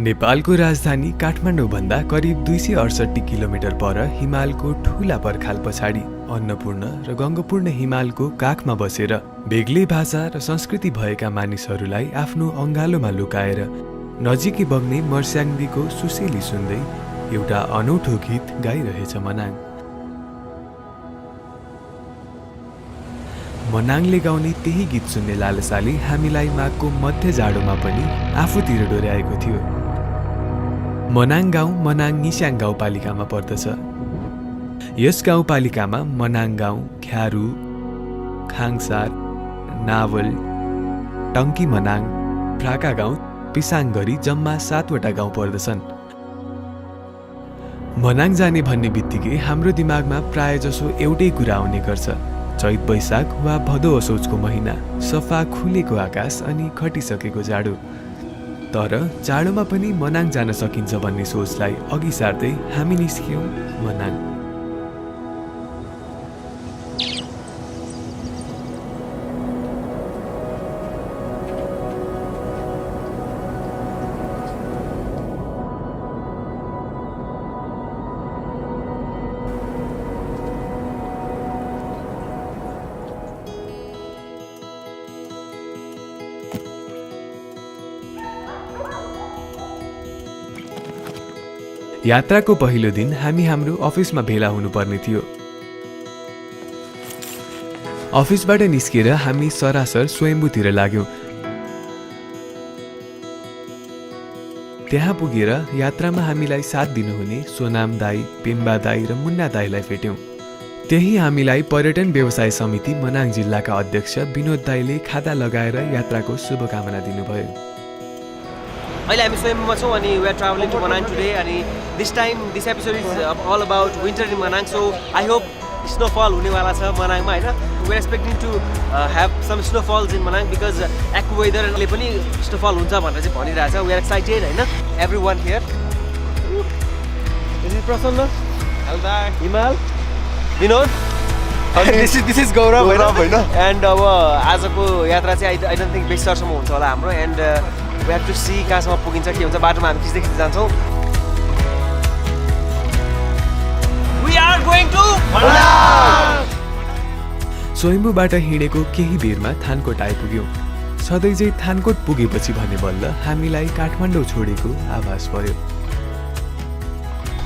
नेपालको राजधानी काठमाडौँ भन्दा करिब 268 किलोमिटर पर हिमालको ठूला पर्खाल पछाडि अन्नपूर्ण र गङ्गपूर्ण हिमालको काखमा बसेर बेग्लै भाषा र संस्कृति भएका मानिसहरूलाई आफ्नो अङ्गालोमा लुकाएर नजिकै बग्ने मर्स्याङ्दीको सुसेली सुन्दै एउटा अनौठो गीत गाइरहेछ मनाङ। मनाङले गाउने त्यही गीत सुन्ने लालसाले हामीलाई माघको मध्य जाडोमा पनि आफूतिर डोर्याएको थियो। मनाङ गाउँ मनाङ निस्याङ गाउँपालिकामा पर्दछ। यस गाउँपालिकामा मनाङ गाउँ, ख्यारु, खाङसार, नावल, टङ्की मनाङ, फ्राका गाउँ, पिसाङ गरी जम्मा 7 वटा गाउँ पर्दछन्। मनाङ जाने भन्ने बित्तिकै हाम्रो दिमागमा प्रायजसो एउटै कुरा आउने गर्छ, चैत वैशाख वा भदौ असोजको महिना, सफा खुलेको आकाश अनि खटिसकेको जाडो। तर जाडोमा पनि मनाङ जान सकिन्छ भन्ने सोचलाई अघि सार्दै हामी निस्क्यौँ मनाङ। यात्राको पहिलो दिन हामी हाम्रो अफिसमा भेला हुनुपर्ने थियो। अफिसबाट निस्केर हामी सरासर स्वयम्भूतिर लाग्यौं। त्यहाँ पुगेर यात्रामा हामीलाई साथ दिनुहुने सोनाम दाई, पेम्बा दाई र मुन्ना दाईलाई भेट्यौं। त्यही हामीलाई पर्यटन व्यवसाय समिति मनाङ जिल्लाका अध्यक्ष विनोद दाईले खाता लगाएर यात्राको शुभकामना दिनुभयो। अहिले हामी स्वयम्भूमा छौँ अनि we are travelling to Manang today अनि this episode is all about winter in Manang. So I hope snowfall हुनेवाला छ मनाङमा होइन। We are expecting to have some snowfalls in Manang because एक्व वेदरले पनि स्नोफल हुन्छ भनेर चाहिँ भनिरहेछ। वी आर एक्साइटेड होइन, everyone here. This is Prasanna, Himal, Vinod, this is गौरव होइन। एन्ड अब आजको यात्रा चाहिँ आई डोन्ट थिङ्क बेस्टरसम्म हुन्छ होला हाम्रो। And we have to see कहाँसम्म पुगिन्छ के हुन्छ। बाटोमा हामी खिच्दै जान्छौँ। We are going to Manang. स्वयम्भूबाट हिँडेको केही बेरमा थानकोट आइपुग्यौँ। सधैँ चाहिँ थानकोट पुगेपछि भने बल्ल हामीलाई काठमाडौँ छोडेको आभास भयो।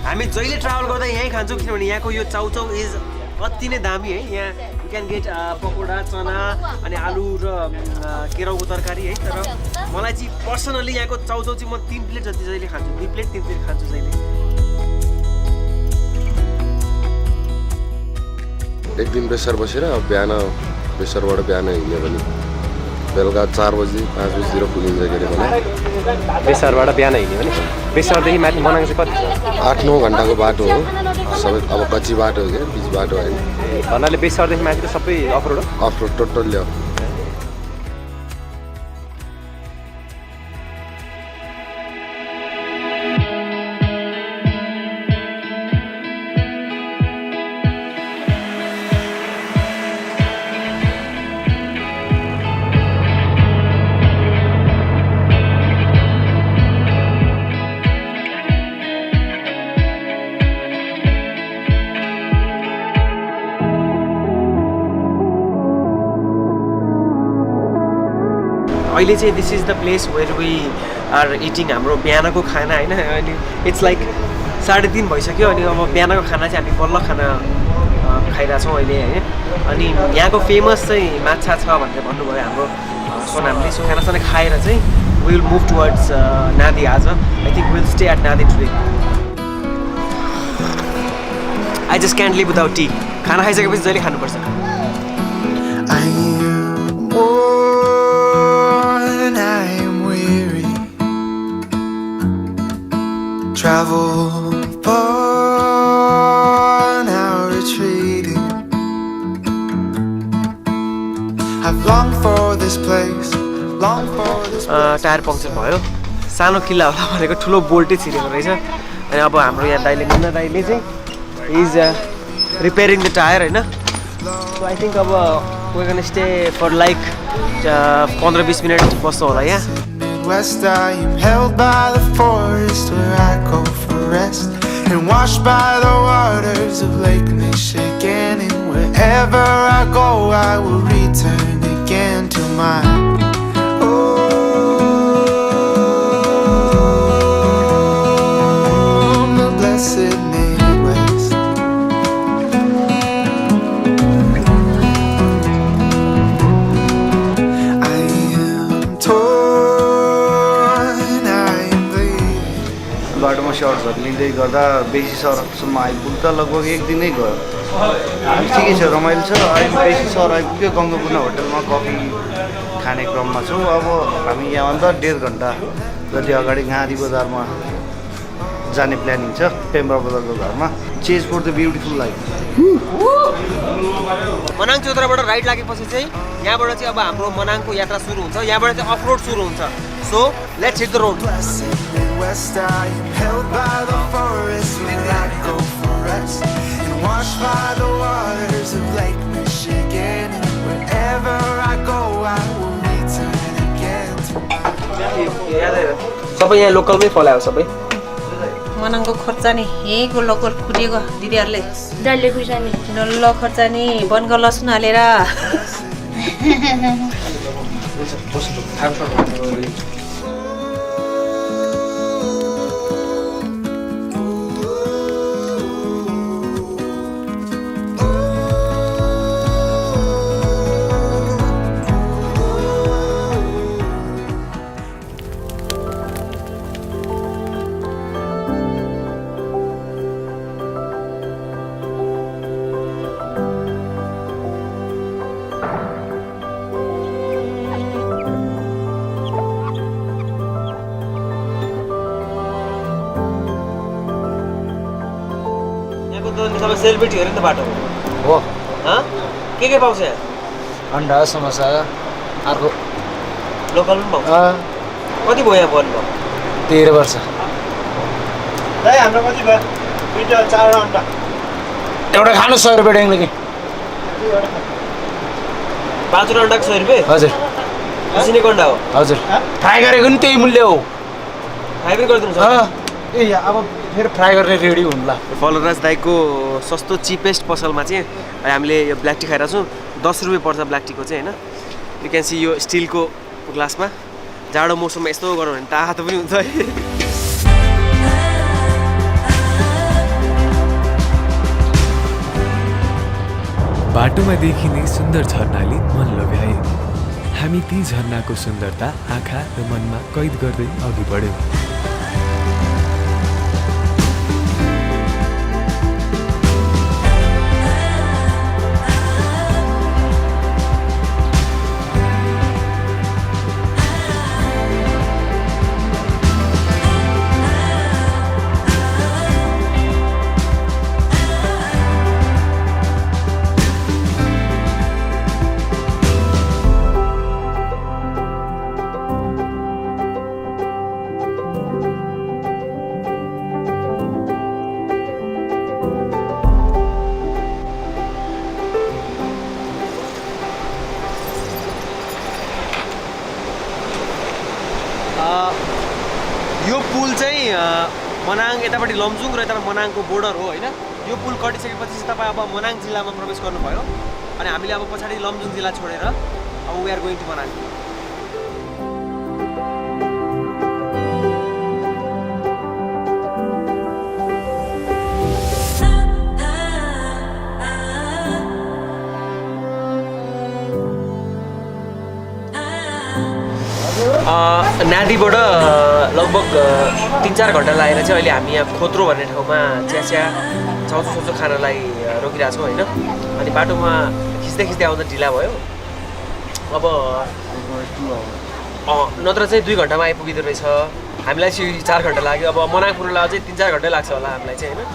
हामी जहिले ट्राभल गर्दा यहीँ खान्छौँ किनभने यहाँको यो चाउचाउ इज अति नै दामी है। यहाँ यु क्यान गेट पकोडा, चना अनि आलु र केराउको तरकारी है। तर मलाई चाहिँ पर्सनली यहाँको चाउचाउ चाहिँ म 3 प्लेट जति जहिले खान्छु, 2 प्लेट 3 प्लेट खान्छु जहिले। एक दिन बेसर बसेर बिहान बेसरबाट बिहान हिँड्यो भने बेलुका 4 बजी 5 बजीतिर पुगिन्छ के अरे मनाङ। बेसरबाट बिहान हिँड्यो भने बेसरदेखि माथि मनाङ चाहिँ कति छ? 8-9 घन्टाको बाटो हो सबै। अब कच्ची बाटो हो क्या, पिच बाटो होइन। भन्नाले बेसरदेखि माथि त सबै अफरोड हो? अफरोड टोटल्ली हो। अहिले चाहिँ this is the place where we are eating हाम्रो बिहानको खाना होइन। अनि इट्स लाइक 3:30 भइसक्यो अनि अब बिहानको खाना चाहिँ हामी बल्ल खाना खाइरहेछौँ अहिले होइन। अनि यहाँको फेमस चाहिँ माछा छ भनेर भन्नुभयो हाम्रो सोनामले। सो खानासाना खाएर चाहिँ विल मुभ टुवर्ड्स नादी। आज I think will stay at Nadi today. I just can't live without tea. खाना खाइसकेपछि जहिले खानुपर्छ। Travel far, now retreating. I've longed for this place, longed for this place. Tyre puncture भयो। सानो किल्ला होला भनेको ठुलो बोल्टै छिरेको रहेछ। अनि अब हाम्रो यहाँ दाइले मुन्ना दाइले चाहिँ इज रिपेयरिङ द टायर होइन। सो आई थिङ्क अब we're gonna stay for like 15-20 minutes बस्नु होला यहाँ। West. I am held by the forest where I go for rest, and washed by the waters of Lake Michigan. And wherever I go, I will return again to my home, the blessed Midwest. I am torn, I am bleeding. बाटोमा सर्ट्सहरू लिँदै गर्दा बेसी सरसम्म आइपुग्दा लगभग एक दिनै गयो। ठिकै छ, रमाइलो छ। अहिले बेसी सर आइपुग्यो, गङ्गापूर्ण होटलमा कफी खाने क्रममा छौँ। अब हामी यहाँभन्दा 1.5 घन्टा जति अगाडि गाँधी बजारमा जाने प्लानिङ छ, पेम्बा बजारको घरमा। Chase for the beautiful life. Manang चौधराबाट राइड लागेपछि चाहिँ यहाँबाट चाहिँ अब हाम्रो मनाङको यात्रा सुरु हुन्छ। यहाँबाट चाहिँ अफ रोड सुरु हुन्छ। So let's hit the road. Blessed Midwest, I am held by the forest where I go for rest, and washed by the waters of Lake Michigan. And wherever I go, I will return again to सबै यहाँ लोकलमै फलायो सबै। मनाङको खोर्सानी यहीँको local कुटेको दिदीहरूले डल्ले खुर्सानी डल्लो खोर्सानी वनको लसुन हालेर सबै सेलिब्रिटीहरू नि त बाटो हो। के पाउँछ यहाँ? अन्डा समोसा अर्को लोकल पनि पाउँछ। कति भयो यहाँ बन्द? 13 वर्ष। हाम्रो कति भयो? 4 अन्डा एउटा खानु 100 रुपियाँ ड्याङले कि 5 अन्डाको 100 रुपियाँ? हजुर उसिनेको अन्डा हो? हजुर। फ्राई गरेको नि त्यही मूल्य हो। फ्राई पनि गरिदिनु छ? ए अब फेरि फ्राई गर्ने रेडी हुनुला। फलराज दाईको सस्तो चिपेस्ट पसलमा चाहिँ हामीले यो ब्ल्याक टी खाइरहेको छौँ। 10 रुपियाँ पर्छ ब्ल्याक टीको चाहिँ होइन। यु क्यान सी यो स्टिलको ग्लासमा। जाडो मौसममा यस्तो गरौँ भने तातो पनि हुन्छ है। बाटोमा देखिने सुन्दर झरनाले मन लोभ्याए। हामी ती झरनाको सुन्दरता आँखा र मनमा कैद गर्दै अघि बढ्यौँ। यो पुल चाहिँ मनाङ यतापट्टि लमजुङ र यतापट्टि मनाङको बोर्डर हो होइन। यो पुल कटिसकेपछि चाहिँ तपाईँ अब मनाङ जिल्लामा प्रवेश गर्नुभयो। अनि हामीले अब पछाडि लमजुङ जिल्ला छोडेर अब we are going to Manang. नादीबाट लगभग 3-4 घन्टा लागेर चाहिँ अहिले हामी यहाँ खोत्रो भन्ने ठाउँमा चिया चाउचो खानलाई रोकिरहेको छौँ होइन। अनि बाटोमा खिच्दै आउँदा ढिला भयो। अब नत्र चाहिँ 2 घन्टामा आइपुगिँदो रहेछ। हामीलाई चाहिँ 4 घन्टा लाग्यो। अब मनाङ पुग्नलाई अझै 3-4 घन्टै लाग्छ होला हामीलाई चाहिँ होइन।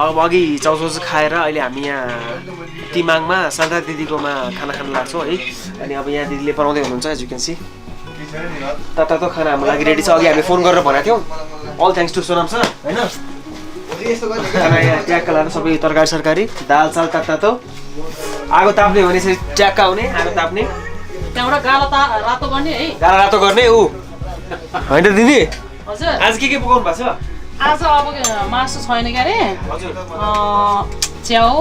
अब अघि चाउचाउ खाएर अहिले हामी यहाँ तिमाङमा शान्ता दिदीकोमा खाना खान लाग्छौँ है। अनि अब यहाँ दिदीले बनाउँदै हुनुहुन्छ एज यु क्यान सी। तातो खाना हाम्रो लागि रेडी छ। अघि हामी फोन गरेर भनेको थियौँ all thanks to Sonam sir होइन। खाना यहाँ ट्याक्क लाएर सबै तरकारी सरकारी दाल चाल तातो आगो ताप्ने भने यसरी ट्याक्क आउने आगो ताप्ने त्यहाँबाट गाला रातो गर्ने है। गाला रातो गर्ने ऊ होइन दिदी हजुर आज के पकाउनु भएको छ? आज अब मासु छैन के अरे हजुर च्याउ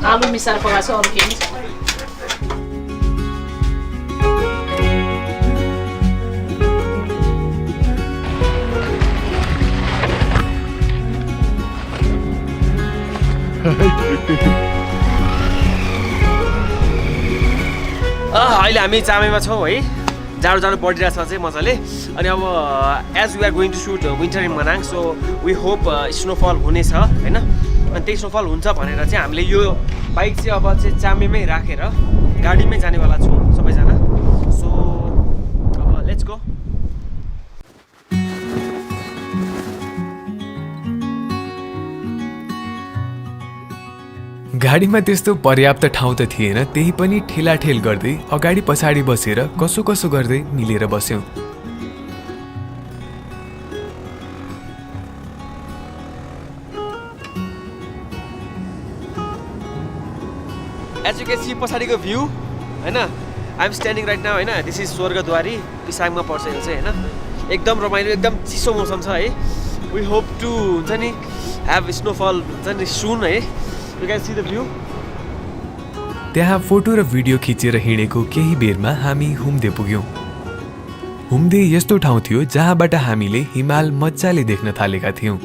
आलु मिसाएर पकाएको छु अरू केही छैन। अहिले हामी चामेमा छौँ है। जाडो जाडो बढिरहेछ चाहिँ मजाले। अनि अब as we are going to shoot winter in Manang so we hope snowfall हुनेछ होइन। अनि त्यही स्नोफल हुन्छ भनेर चाहिँ हामीले यो बाइक चाहिँ अब चाहिँ चामेमै राखेर गाडीमै जानेवाला छौँ सबैजना। सो अब लेट्स गो। गाडीमा त्यस्तो पर्याप्त ठाउँ त थिएन, त्यही पनि ठेलाठेल गर्दै अगाडि पछाडि बसेर कसो कसो गर्दै मिलेर बस्यौँ। एज यु क्यान सी पछाडिको भ्यू होइन। I am standing right now होइन। दिस इज स्वर्गद्वारी पिसाङमा पर्छ यो चाहिँ होइन। एकदम रमाइलो एकदम चिसो मौसम छ है। वी होप टु हुन्छ नि ह्याभ स्नोफल हुन्छ नि सुन है। You can see the view. त्यहाँ फोटो र भिडियो खिचेर हिँडेको केही बेरमा हामी हुम्दे पुग्यौँ। हुम्दे यस्तो ठाउँ थियो जहाँबाट हामीले हिमाल मजाले देख्न थालेका थियौँ।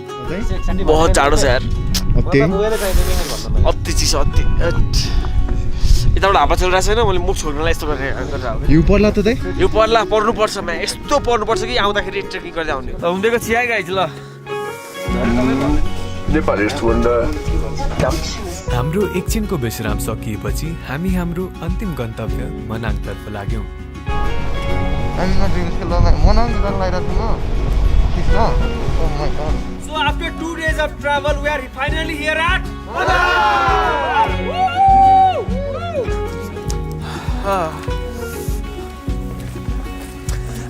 बहुत जाडो छ यार, अति चिसो अति। यताबाट हावा चलिरहेको छैन, मैले मुख छोड्नलाई यस्तो गरेर यो पर्ला त यो पर्ला पर्नुपर्छ म्या यस्तो पर्नुपर्छ कि आउँदाखेरि ट्रेकिङ गर्दै आउने। हुम्देको चिया गाइज ल नेपाली रेस्टुरेन्ट हाम्रो एकछिनको विश्राम सकिएपछि हामी हाम्रो अन्तिम गन्तव्य मनाङतर्फ लाग्यौँ। So after 2 days of travel, we are finally here at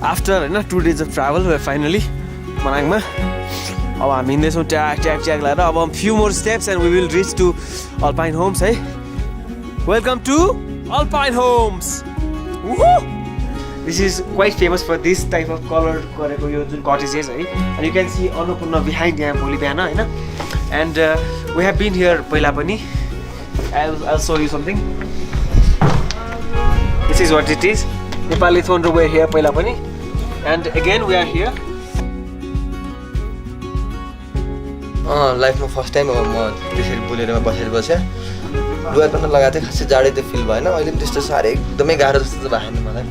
After 2 days of travel, we are finally मनाङमा। अब हामी हिँड्दैछौँ ट्याक ट्याक ट्याक लगाएर। अब few more steps and we will reach to Alpine Homes है। Welcome to Alpine Homes. This is quite famous for this type of color गरेको यो जुन cottages है। And you can see Annapurna behind यहाँ भोलि बिहान होइन। And we have been here पहिला पनि। I'll show you something. This is what it is. Nepali Thondro were here पहिला पनि। And again we are here. लाइफमा फर्स्ट टाइम अब म त्यसरी बुलेरोमा बसेर बसेँ। लुगा पनि लगाएको थिएँ, खासै जाडै त्यो फिल भएन। अहिले पनि त्यस्तो साह्रै एकदमै गाह्रो जस्तो चाहिँ भएन मलाई।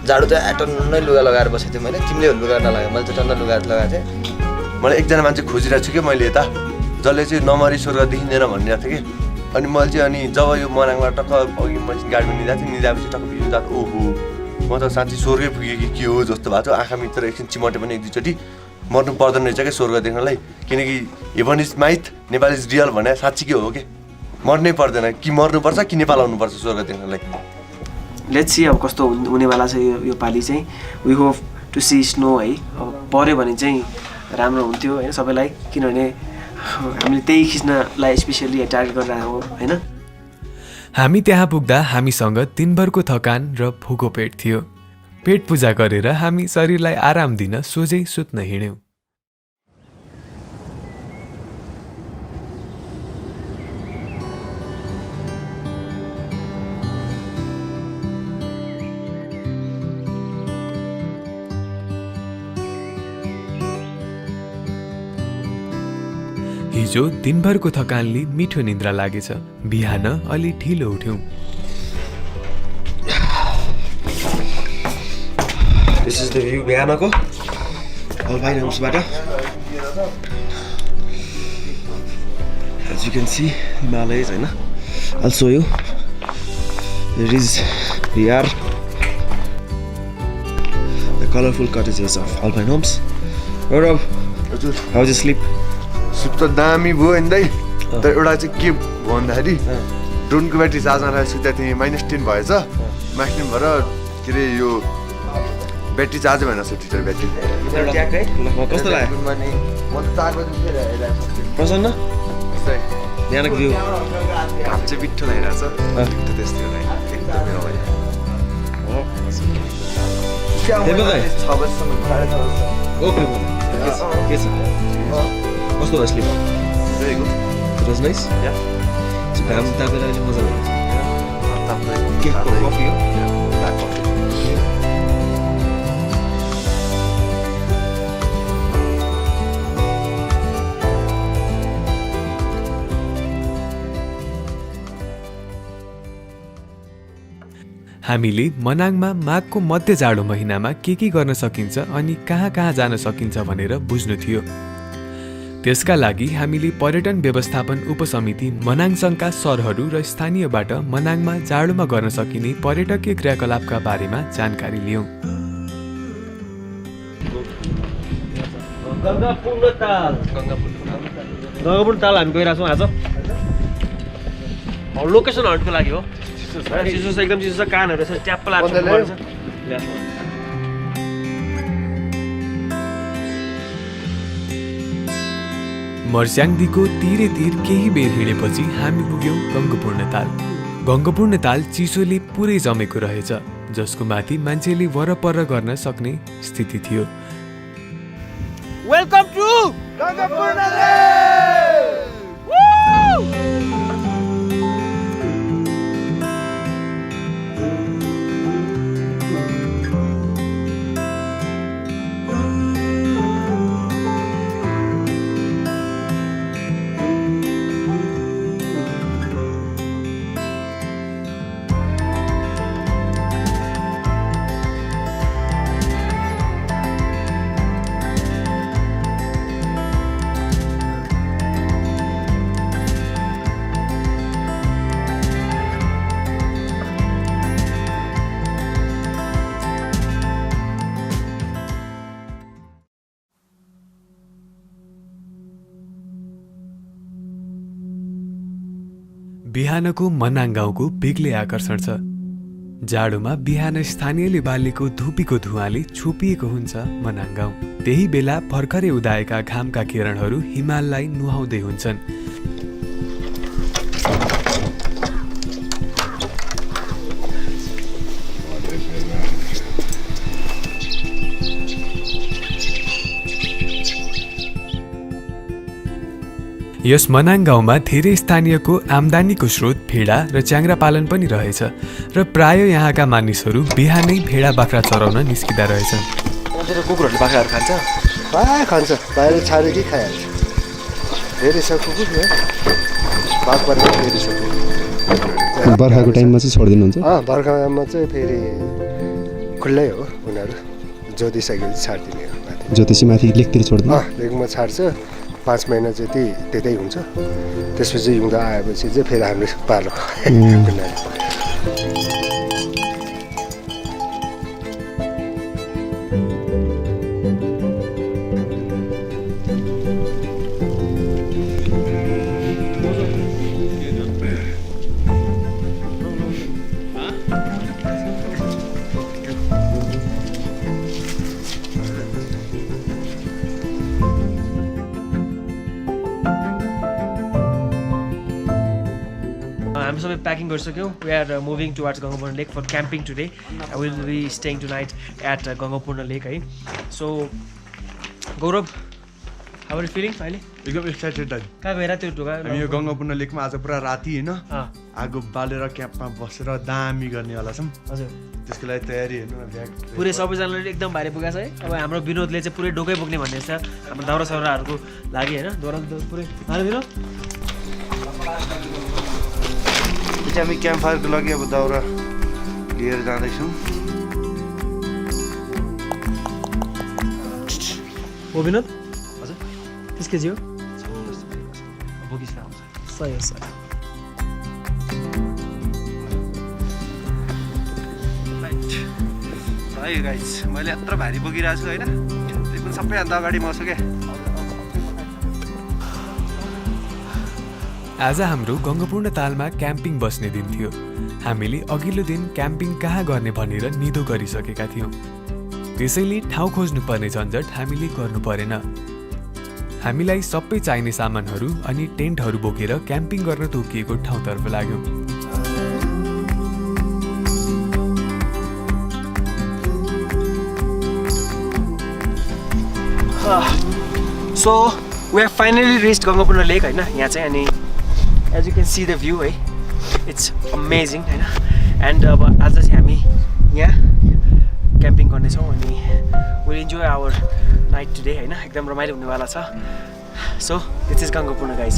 जाडो चाहिँ एटन्नै लुगा लगाएर बसेको थिएँ मैले। तिमीले लुगा नलगाए, मैले चाहिँ टन्न लुगा लगाएको थिएँ। मलाई एकजना मान्छे खोजिरहेको छु कि मैले यता जसले चाहिँ नमरी स्वर्ग देखिँदैन भनिरहेको थिएँ कि। अनि मैले चाहिँ अनि जब यो मनाङबाट टक्क अघि मैले गाडीमा निदाएपछि टक्क भिडियो जाँदा ओहो म त साँच्ची स्वर्गै पुगेँ कि के हो जस्तो भएको थियो। आँखा मित्र एकछिन चिमटे पनि एक दुईचोटि मर्नु पर्दैन रहेछ क्या स्वर्ग देख्नलाई। किनकि heaven is myth Nepal is real भने साँच्ची के हो कि मर्नै पर्दैन कि मर्नुपर्छ कि नेपाल आउनुपर्छ स्वर्ग देख्नलाई। लेट्स सी अब कस्तो हुनेवाला छ यो पालि चाहिँ। We hope to see snow है। अब पऱ्यो भने चाहिँ राम्रो हुन्थ्यो होइन सबैलाई, किनभने हामीले त्यही खिच्नलाई स्पेसल्ली टार्गेट गरेर हो होइन। हामी त्यहाँ पुग्दा हामीसँग दिनभरको थकान र भोको पेट थियो। पेट पूजा गरेर हामी शरीरलाई आराम दिन सोझै सुत्न हिँड्यौँ। हिजो दिनभरको थकानले मिठो निद्रा लागेछ। बिहान अलि ढिलो उठ्यौँ। This is the view बिहानको Alpine Homesबाट। As you can see Himalayas होइन। I'll show you. There is here the colorful cottages of Alpine Homes. Gaurav, how's your sleep? Soup त दामी भयो नि दाइ तर एउटा चाहिँ के भन्दाखेरि ड्रोनको ब्याट्री चार्जमा राखेको त्यहाँ थिएँ -10 भएछ -10 भएर के अरे यो ब्याट्री चार्जै भएन टिटर ब्याट्री कस्तो लाग्यो म त 4 बजी उठेर हेरिरहेको छु प्रसन्न बिहानको भ्यू हात चाहिँ बिट्ठो लागिरहेछ त्यस्तै एकदमै रमाइलो छ बजीसम्म 6:30 ओके के छ कस्तो भयो sleep Very good. It was nice Yeah. घाम तापेर अहिले मजा भयो के कफी हो हामीले मनाङमा माघको मध्य जाडो महिनामा के गर्न सकिन्छ अनि कहाँ कहाँ जान सकिन्छ भनेर बुझ्नु थियो। त्यसका लागि हामीले पर्यटन व्यवस्थापन उपसमिति मनाङ सङ्घका सरहरू र स्थानीयबाट मनाङमा जाडोमा गर्न सकिने पर्यटकीय क्रियाकलापका बारेमा जानकारी लियौँ। गङ्गापुर ताल हामी गइरहेको छौँ आज लोकेसन हटको लागि हो। चिसो छ एकदम चिसो छ कानहरू यसो ट्याप्प लाग्छ। मर्स्याङदीको तिरेतिर केही बेर हिँडेपछि हामी पुग्यौँ गङ्गपूर्ण ताल। गङ्गपूर्ण ताल चिसोले पुरै जमेको रहेछ जसको माथि मान्छेले वरपर गर्न सक्ने स्थिति थियो। वेलकम टु गङ्गापूर्ण लेक। बिहानको मनाङ गाउँको बेग्लै आकर्षण छ। जाडोमा बिहान स्थानीयले बालेको धुपीको धुवाँले छोपिएको हुन्छ मनाङ गाउँ। त्यही बेला भर्खरै उदाएका घामका किरणहरू हिमाललाई नुहाउँदै हुन्छन्। यस मनाङ गाउँमा धेरै स्थानीयको आम्दानीको स्रोत भेडा र च्याङ्ग्रा पालन पनि रहेछ र प्राय यहाँका मानिसहरू बिहानै भेडा बाख्रा चराउन निस्किँदा रहेछन्। कुकुरहरूले बाख्राहरू खान्छ? प्रायः खान्छ, बाहिर छाडे कि खाइहाल्छ। धेरै छ कुकुर न बाघबाट धेरै छ। बर्खाको टाइममा चाहिँ छोडिदिनुहुन्छ? बर्खामा चाहिँ फेरि खुल्लै हो, उनीहरू जोतिसकेपछि छाडिदिने हो। ज्योतिषी माथि लेकतिर छोडिदिनु? लेकमा छाड्छ, 5 महिना जति त्यतै हुन्छ। त्यसपछि हिउँदो आएपछि चाहिँ फेरि हाम्रो पालो। हामी सबै प्याकिङ गरिसक्यौँ। We are moving towards Gangapurna lake for camping today. Will be staying tonight at Gangapurna lake है। So Gaurav, how are you feeling अहिले? एकदम एक्साइटेड दाजु। कहाँ गएर त्यो ढोका? हामी यो गङ्गापूर्ण लेकमा आज पुरा राति होइन आगो बालेर क्याम्पमा बसेर दामी गर्नेवाला छौँ। हजुर, त्यसको लागि तयारी हेर्नु न। ब्याग पुरै सबैजनाले एकदम भारी पुगेको छ है। अब हाम्रो विनोदले चाहिँ पुरै डोकै बोक्ने भन्ने छ हाम्रो दाउरा साउराहरूको लागि होइन। दाउरा पुरै हाल्नु विनोद। हामी क्याम्प फायरको लागि अब दाउरा लिएर जाँदैछौँ। हो विनोद? हजुर, त्यसकै जियो बोकिस आउँछ। सही हो सर। है गाइस, मैले यत्रो भारी बोकिरहेको छु होइन, त्यो पनि सबैभन्दा अगाडि म छु क्या। आज हाम्रो गङ्गपूर्ण तालमा क्याम्पिङ बस्ने दिन थियो। हामीले अघिल्लो दिन क्याम्पिङ कहाँ गर्ने भनेर निदो गरिसकेका थियौँ। त्यसैले ठाउँ खोज्नुपर्ने झन्झट हामीले गर्नु परेन। हामीलाई सबै चाहिने सामानहरू अनि टेन्टहरू बोकेर क्याम्पिङ गर्न तोकिएको ठाउँतर्फ लाग्यौँ। So we have finally reached Gangapurna lake होइन। यहाँ चाहिँ अनि as you can see the view है, इट्स अमेजिङ होइन। एन्ड अब आज चाहिँ हामी यहाँ क्याम्पिङ गर्नेछौँ अनि will enjoy our night today होइन। एकदम रमाइलो हुनेवाला छ। So this is Gangapurna guys.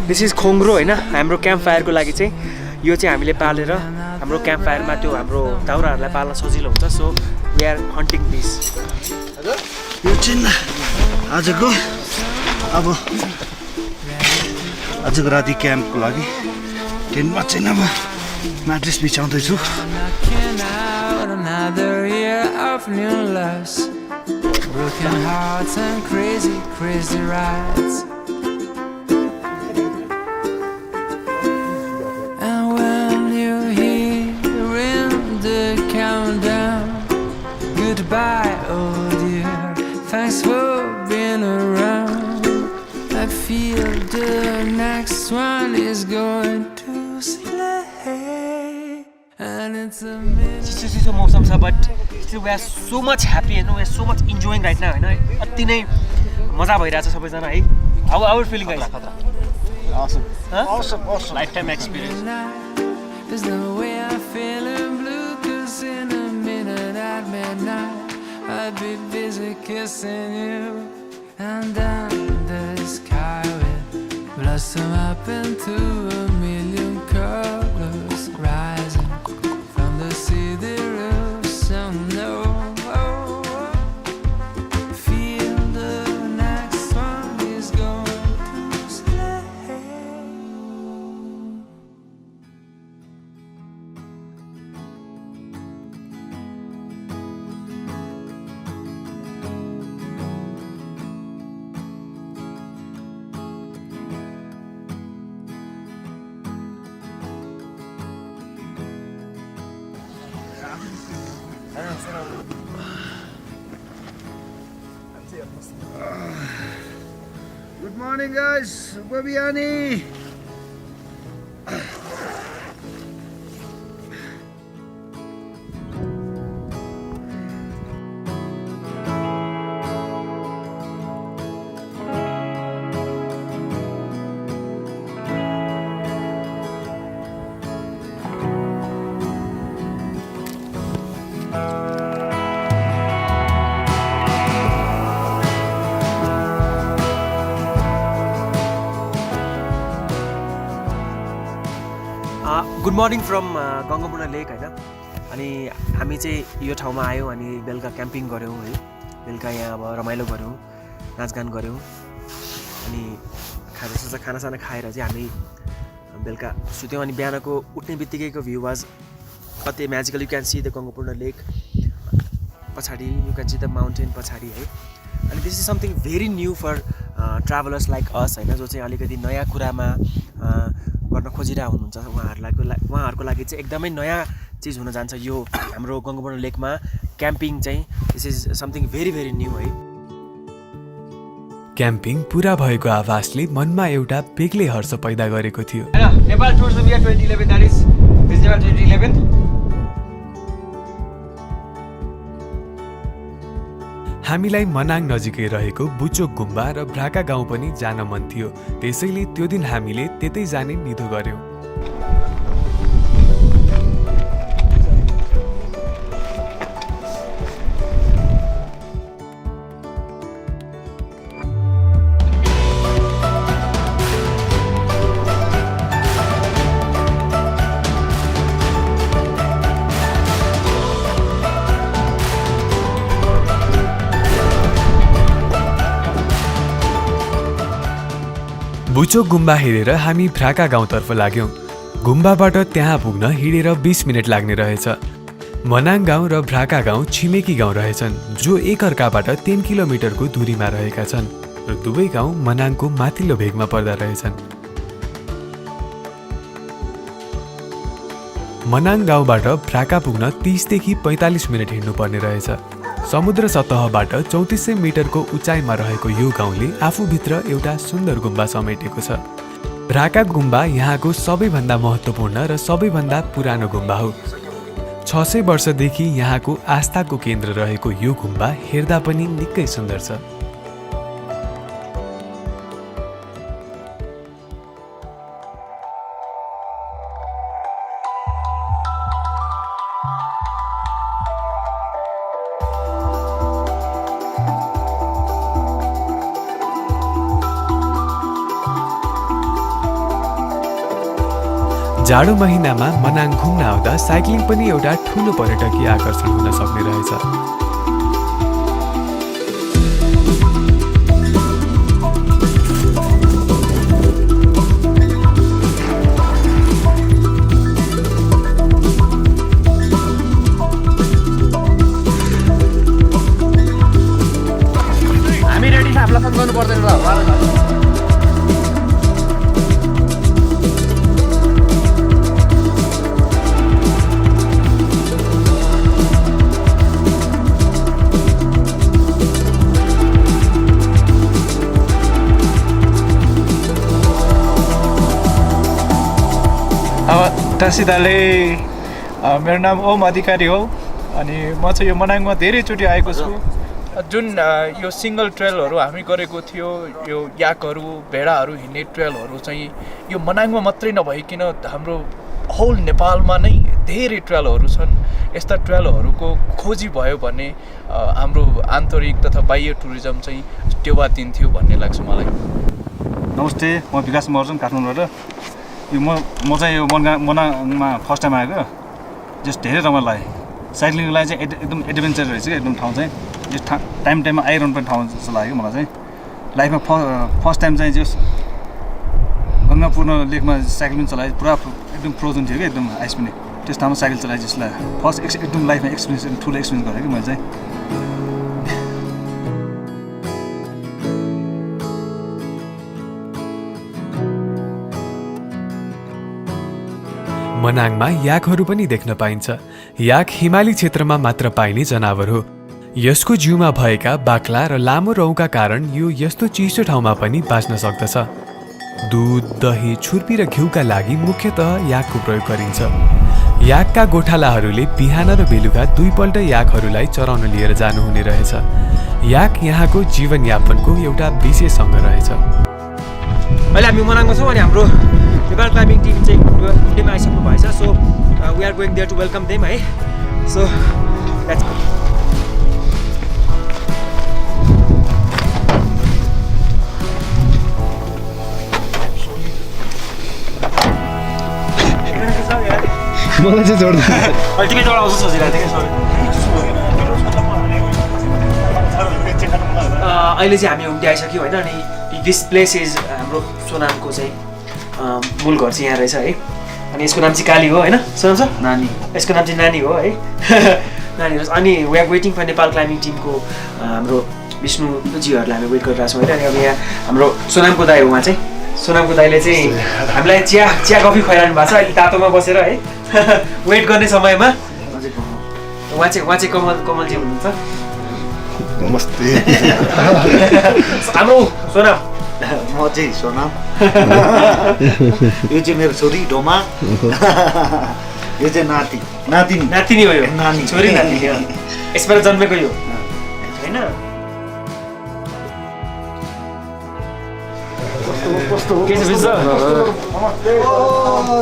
This is Khongro होइन। हाम्रो क्याम्प फायरको लागि चाहिँ यो चाहिँ हामीले पालेर हाम्रो क्याम्प फायरमा त्यो हाम्रो दाउराहरूलाई पाल्न सजिलो हुन्छ। So we are hunting this. यो चाहिँ आजको राति क्याम्पको लागि टेन्टमा चाहिँ अब म्याट्रेस बिछाउँदैछु। Broken hearts and crazy, crazy rides. And when you're hearing the countdown, goodbye, oh dear, thanks for being around. I feel the next one is going to slay, and it's a चिसो मौसम छ, but we are so much happy and we are so much enjoying right now होइन। अति नै मजा भइरहेछ सबैजना है। How our feeling guys? Awesome. Lifetime experience. There's no way I'm feeling blue, 'cause in a minute at midnight I'd be busy kissing you, and then the sky will blossom up into a million colors, rising from the sea there is some no. Feel the next one is going to slay. Good morning, guys. Babiani. Good morning from Gangapurna lake होइन। अनि हामी चाहिँ यो ठाउँमा आयौँ अनि बेलुका camping गऱ्यौँ है। बेलुका यहाँ अब रमाइलो गऱ्यौँ, नाचगान गऱ्यौँ अनि खानासाना खाएर चाहिँ हामी बेलुका सुत्यौँ। अनि बिहानको उठ्ने बित्तिकैको भ्यू वाज कति magical. You can see the Gangapurna lake पछाडि, you can see the mountain पछाडि है। अनि this is something very new for travellers like us होइन, जो चाहिँ अलिकति नयाँ कुरामा गर्न खोजिरहेको हुनुहुन्छ। उहाँहरूको लागि चाहिँ एकदमै नयाँ चिज हुन जान्छ यो हाम्रो गङ्गपूर्ण लेकमा क्याम्पिङ चाहिँ। This is something very very new है। क्याम्पिङ पुरा भएको आभासले मनमा एउटा बेग्लै हर्ष पैदा गरेको थियो। Nepal tourism year 2011, that is Nepal 2011। हामीलाई मनाङ नजिकै रहेको बुचोक गुम्बा र भ्राका गाउँ पनि जान मन थियो। त्यसैले त्यो दिन हामीले त्यतै जाने निधो गर्यौँ। बुचोक गुम्बा हेरेर हामी भ्राका गाउँतर्फ लाग्यौँ। गुम्बाबाट त्यहाँ पुग्न हिँडेर 20 मिनट लाग्ने रहेछ। मनाङ गाउँ र भ्राका गाउँ छिमेकी गाउँ रहेछन् जो एकअर्काबाट 10 किलोमिटरको दूरीमा रहेका छन् र दुवै गाउँ मनाङको माथिल्लो भेगमा पर्दा रहेछन्। मनाङ गाउँबाट भ्राका पुग्न 30 देखि 45 मिनट हिँड्नुपर्ने रहेछ। समुद्र सतहबाट 3400 मिटरको उचाइमा रहेको यो गाउँले आफूभित्र एउटा सुन्दर गुम्बा समेटेको छ। भ्राका गुम्बा यहाँको सबैभन्दा महत्त्वपूर्ण र सबैभन्दा पुरानो गुम्बा हो। 600 वर्षदेखि यहाँको आस्थाको केन्द्र रहेको यो गुम्बा हेर्दा पनि निकै सुन्दर छ। जाडो महिनामा मनाङ घुम्न आउँदा साइक्लिङ पनि एउटा ठुलो पर्यटकीय आकर्षण हुन सक्ने रहेछ। हामी रेडी छ, हामीलाई फोन गर्नु पर्दैन र। टासीदाले मेरो नाम ओम अधिकारी हो अनि म चाहिँ यो मनाङमा धेरैचोटि आएको छु। जुन यो सिङ्गल ट्रेलहरू हामी गरेको थियो, यो याकहरू भेडाहरू हिँड्ने ट्रेलहरू चाहिँ यो मनाङमा मात्रै नभइकन हाम्रो होल नेपालमा नै धेरै ट्रेलहरू छन्। यस्ता ट्रेलहरूको खोजी भयो भने हाम्रो आन्तरिक तथा बाह्य टुरिज्म चाहिँ टेवा दिन्थ्यो भन्ने लाग्छ मलाई। नमस्ते, म विकास महर्जन काठमाडौँबाट। यो म चाहिँ यो मनाङमा फर्स्ट टाइम आएको, जस्ट धेरै रमाइलो लाग्यो। साइक्लिङको लागि चाहिँ एकदम एडभेन्चर रहेछ क्या, एकदम ठाउँ चाहिँ जस टाइममा आइरहनु पर्ने ठाउँ जस्तो लाग्यो मलाई चाहिँ। लाइफमा फर्स्ट टाइम चाहिँ जस गङ्गापूर्ण लेकमा साइकल पनि चलाएँ, पुरा एकदम फ्रोजन थियो क्या, एकदम आइस पनि। त्यस ठाउँमा साइकल चलाएँ जसलाई फर्स्ट एकदम लाइफमा एक्सपिरियन्स, एकदम ठुलो एक्सपिरियन्स गरेँ कि मैले चाहिँ। मनाङमा याकहरू पनि देख्न पाइन्छ। याक हिमाली क्षेत्रमा मात्र पाइने जनावर हो। यसको जिउमा भएका बाक्ला र लामो रौँका कारण यो यस्तो चिसो ठाउँमा पनि बाँच्न सक्दछ। दूध, दही, छुर्पी र घिउका लागि मुख्यतः याकको प्रयोग गरिन्छ। याकका गोठालाहरूले बिहान र बेलुका 2 पल्ट याकहरूलाई चराउन लिएर जानुहुने रहेछ। याक यहाँको जीवनयापनको एउटा विशेष अङ्ग रहेछ। अहिले हामी मनाङमा छौँ अनि हाम्रो नेपाल क्लाइम्बिङ टिम चाहिँ कुण्डेमा आइसक्नु भएछ। So we are going there to welcome them है। So let's go. मलाई चाहिँ जोड्दैन। अल्टिमेट आउँछ सोचिरहेको थिएँ अहिले चाहिँ हामी हुम्टी आइसक्यौँ होइन। अनि दिस प्लेस इज हाम्रो सोनामको चाहिँ मूल घर चाहिँ यहाँ रहेछ है। अनि यसको नाम चाहिँ काली हो होइन, सोनाम छ नानी, यसको नाम चाहिँ नानी हो है। नानी रहेछ। अनि we are waiting for Nepal climbing टिमको हाम्रो विष्णुजीहरूलाई हामी वेट गरिरहेको छौँ होइन। अनि अब यहाँ हाम्रो सोनामको दाई हो, उहाँ चाहिँ सोनामको दाईले चाहिँ हामीलाई चिया कफी खुवाइरहनु भएको छ अहिले तातोमा बसेर है। वेट गर्ने समयमा उहाँ चाहिँ कमलजी हुनुहुन्छ। नमस्ते। हाम्रो सोनाम, म चाहिँ सोनाम, यो चाहिँ मेरो छोरी डोमा, यो चाहिँ नातिनी हो, यो नानी छोरी नातिनी यसबाट जन्मेको यो होइन। के छ बिस?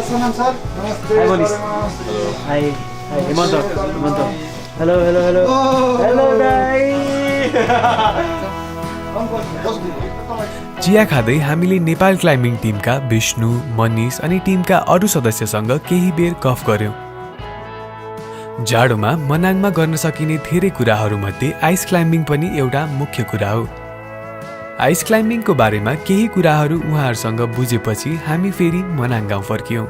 सोनाम सर नमस्ते। High Hemant, hello hello hello hello दाइ। चिया खाँदै हामीले नेपाल क्लाइम्बिङ टिमका विष्णु, मनिष अनि टिमका अरू सदस्यसँग केही बेर गफ गर्यौं। जाडोमा मनाङमा गर्न सकिने धेरै कुराहरूमध्ये आइस क्लाइम्बिङ पनि एउटा मुख्य कुरा हो। आइस क्लाइम्बिङको बारेमा केही कुराहरू उहाँहरूसँग बुझेपछि हामी फेरि मनाङ गाउँ फर्कियौँ।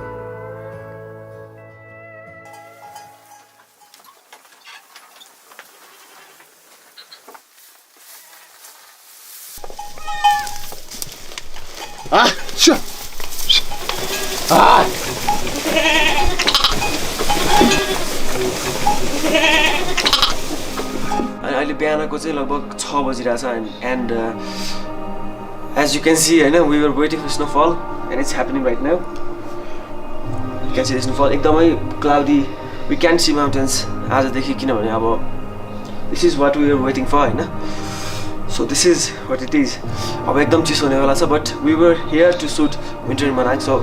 अहिले बिहानको चाहिँ लगभग 6 बजिरहेछ and as you can see होइन we were waiting for snowfall and it's happening right now. You can see snowfall एकदमै cloudy, we can see mountains आजदेखि, किनभने अब this is what we were waiting for होइन। So this is what it is. अब एकदम चिसो हुनेवाला छ but we were here to shoot winter in Manang. So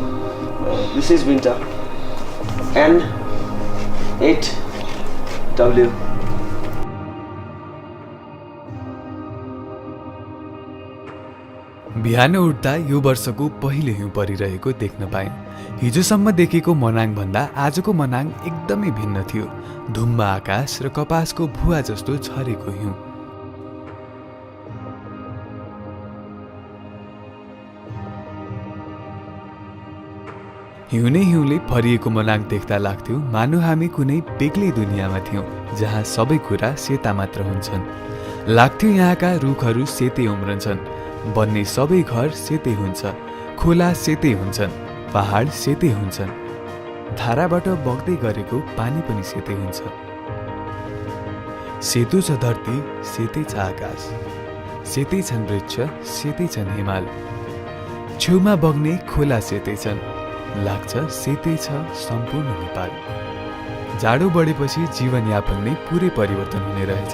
this is winter N8W। बिहान उठ्दा यो वर्षको पहिलो हिउँ परिरहेको देख्न पाएँ। हिजोसम्म देखेको मनाङ भन्दा आजको मनाङ एकदमै भिन्न थियो। धुम्म आकाश र कपासको भुवा जस्तो झरेको हिउँ। हिउँले हिउँले भरिएको मनाङ देख्दा लाग्थ्यो मानो हामी कुनै बेग्लै दुनियाँमा थियौँ जहाँ सबै कुरा सेता मात्र हुन्छन्। लाग्थ्यो यहाँका रुखहरू सेतै उम्रन्छन्, बन्ने सबै घर सेतै हुन्छ, खोला सेतै हुन्छन्, पहाड सेतै हुन्छन्, धाराबाट बग्दै गरेको पानी पनि सेतै हुन्छ। सेतो छ धरती, सेतै छ आकाश, सेतै छन् वृक्ष, सेतै छन् हिमाल, छेउमा बग्ने खोला सेतै छन्, लाग्छ सेतै छ सम्पूर्ण नेपाल। जाडो बढेपछि जीवनयापन नै पुरै परिवर्तन हुने रहेछ।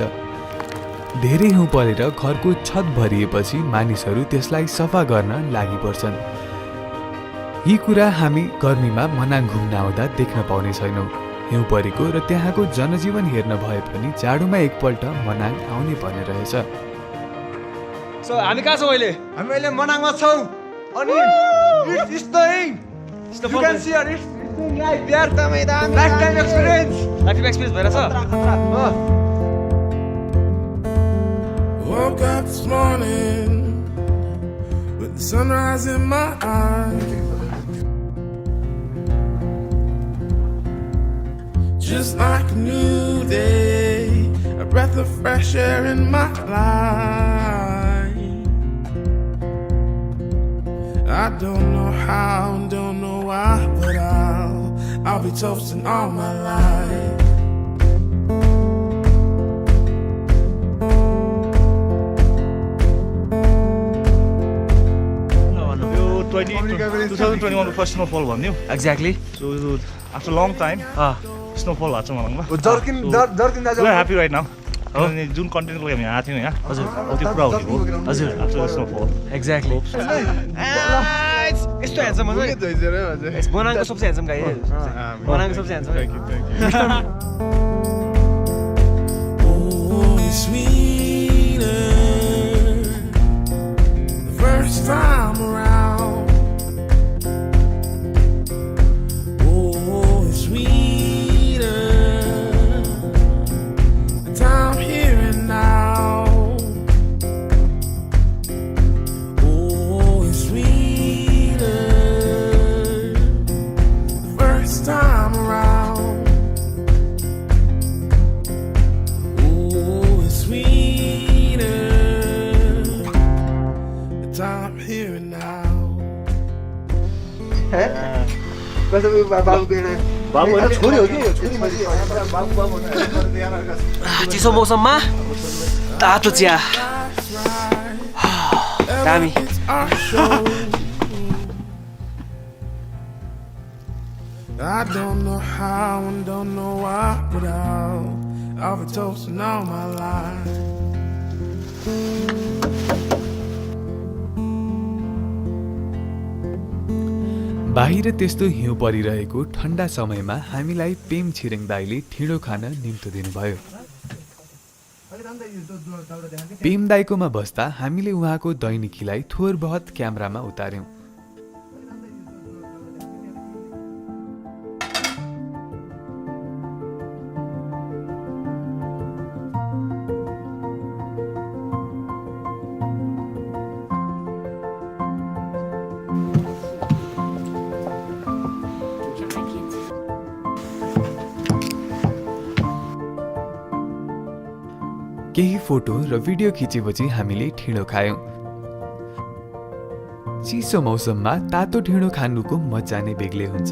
धेरै हिउँ परेर घरको छत भरिएपछि मानिसहरू त्यसलाई सफा गर्न लागि पर्छन्। यी कुरा हामी गर्मीमा मनाङ घुम्न आउँदा देख्न पाउने छैनौँ। हिउँ परेको र त्यहाँको जनजीवन हेर्न भए पनि जाडोमा एकपल्ट मनाङ आउने पर्ने रहेछ। सो हामी कहाँ छौँ अहिले? हामी अहिले मनाङमा छौँ अनि it's snowing. You can see it. It's snowing like there. Lifetime experience. Lifetime experience भइरहेछ? Woke up this morning with the sunrise in my eyes, just like a new day, a breath of fresh air in my life. I don't know how and don't know why, but I'll be toasting all my life. यो 2021 first snowfall भन्यो exactly. So after long time snowfall भएको छ मनाङमा। Jerkin दाजु happy right now. अनि जुन कन्टेन्टको लागि हामी आएको थियौँ यहाँ हजुर त्यो पुरा हुने भयो हजुर आफ्टर स्नोफल एक्ज्याक्टली। यस्तो ह्यान्डसम हुन्छ मनाङको सबसे ह्यान्डसम गाई मनाङको सबसे handsome. First time around, oh, it's sweeter the time here and now. Oh, it's sweeter the first time around. Oh, it's sweeter time here and now. चिसो मौसममा तातो चिया दामी। I don't know how and don't know why, but I'll be toasting all my life. बाहिर त्यस्तो हिउँ परिरहेको ठन्डा समयमा हामीलाई पेम छिरिङ दाईले ठिँडो खान निम्तो दिनुभयो। पेम दाईकोमा बस्दा हामीले उहाँको दैनिकीलाई थोर बहुत क्यामेरामा उतार्यौं। केही फोटो र भिडियो खिचेपछि हामीले ढिँडो खायौँ। चिसो मौसममा तातो ढिँडो खानुको मजा नै बेग्लै हुन्छ।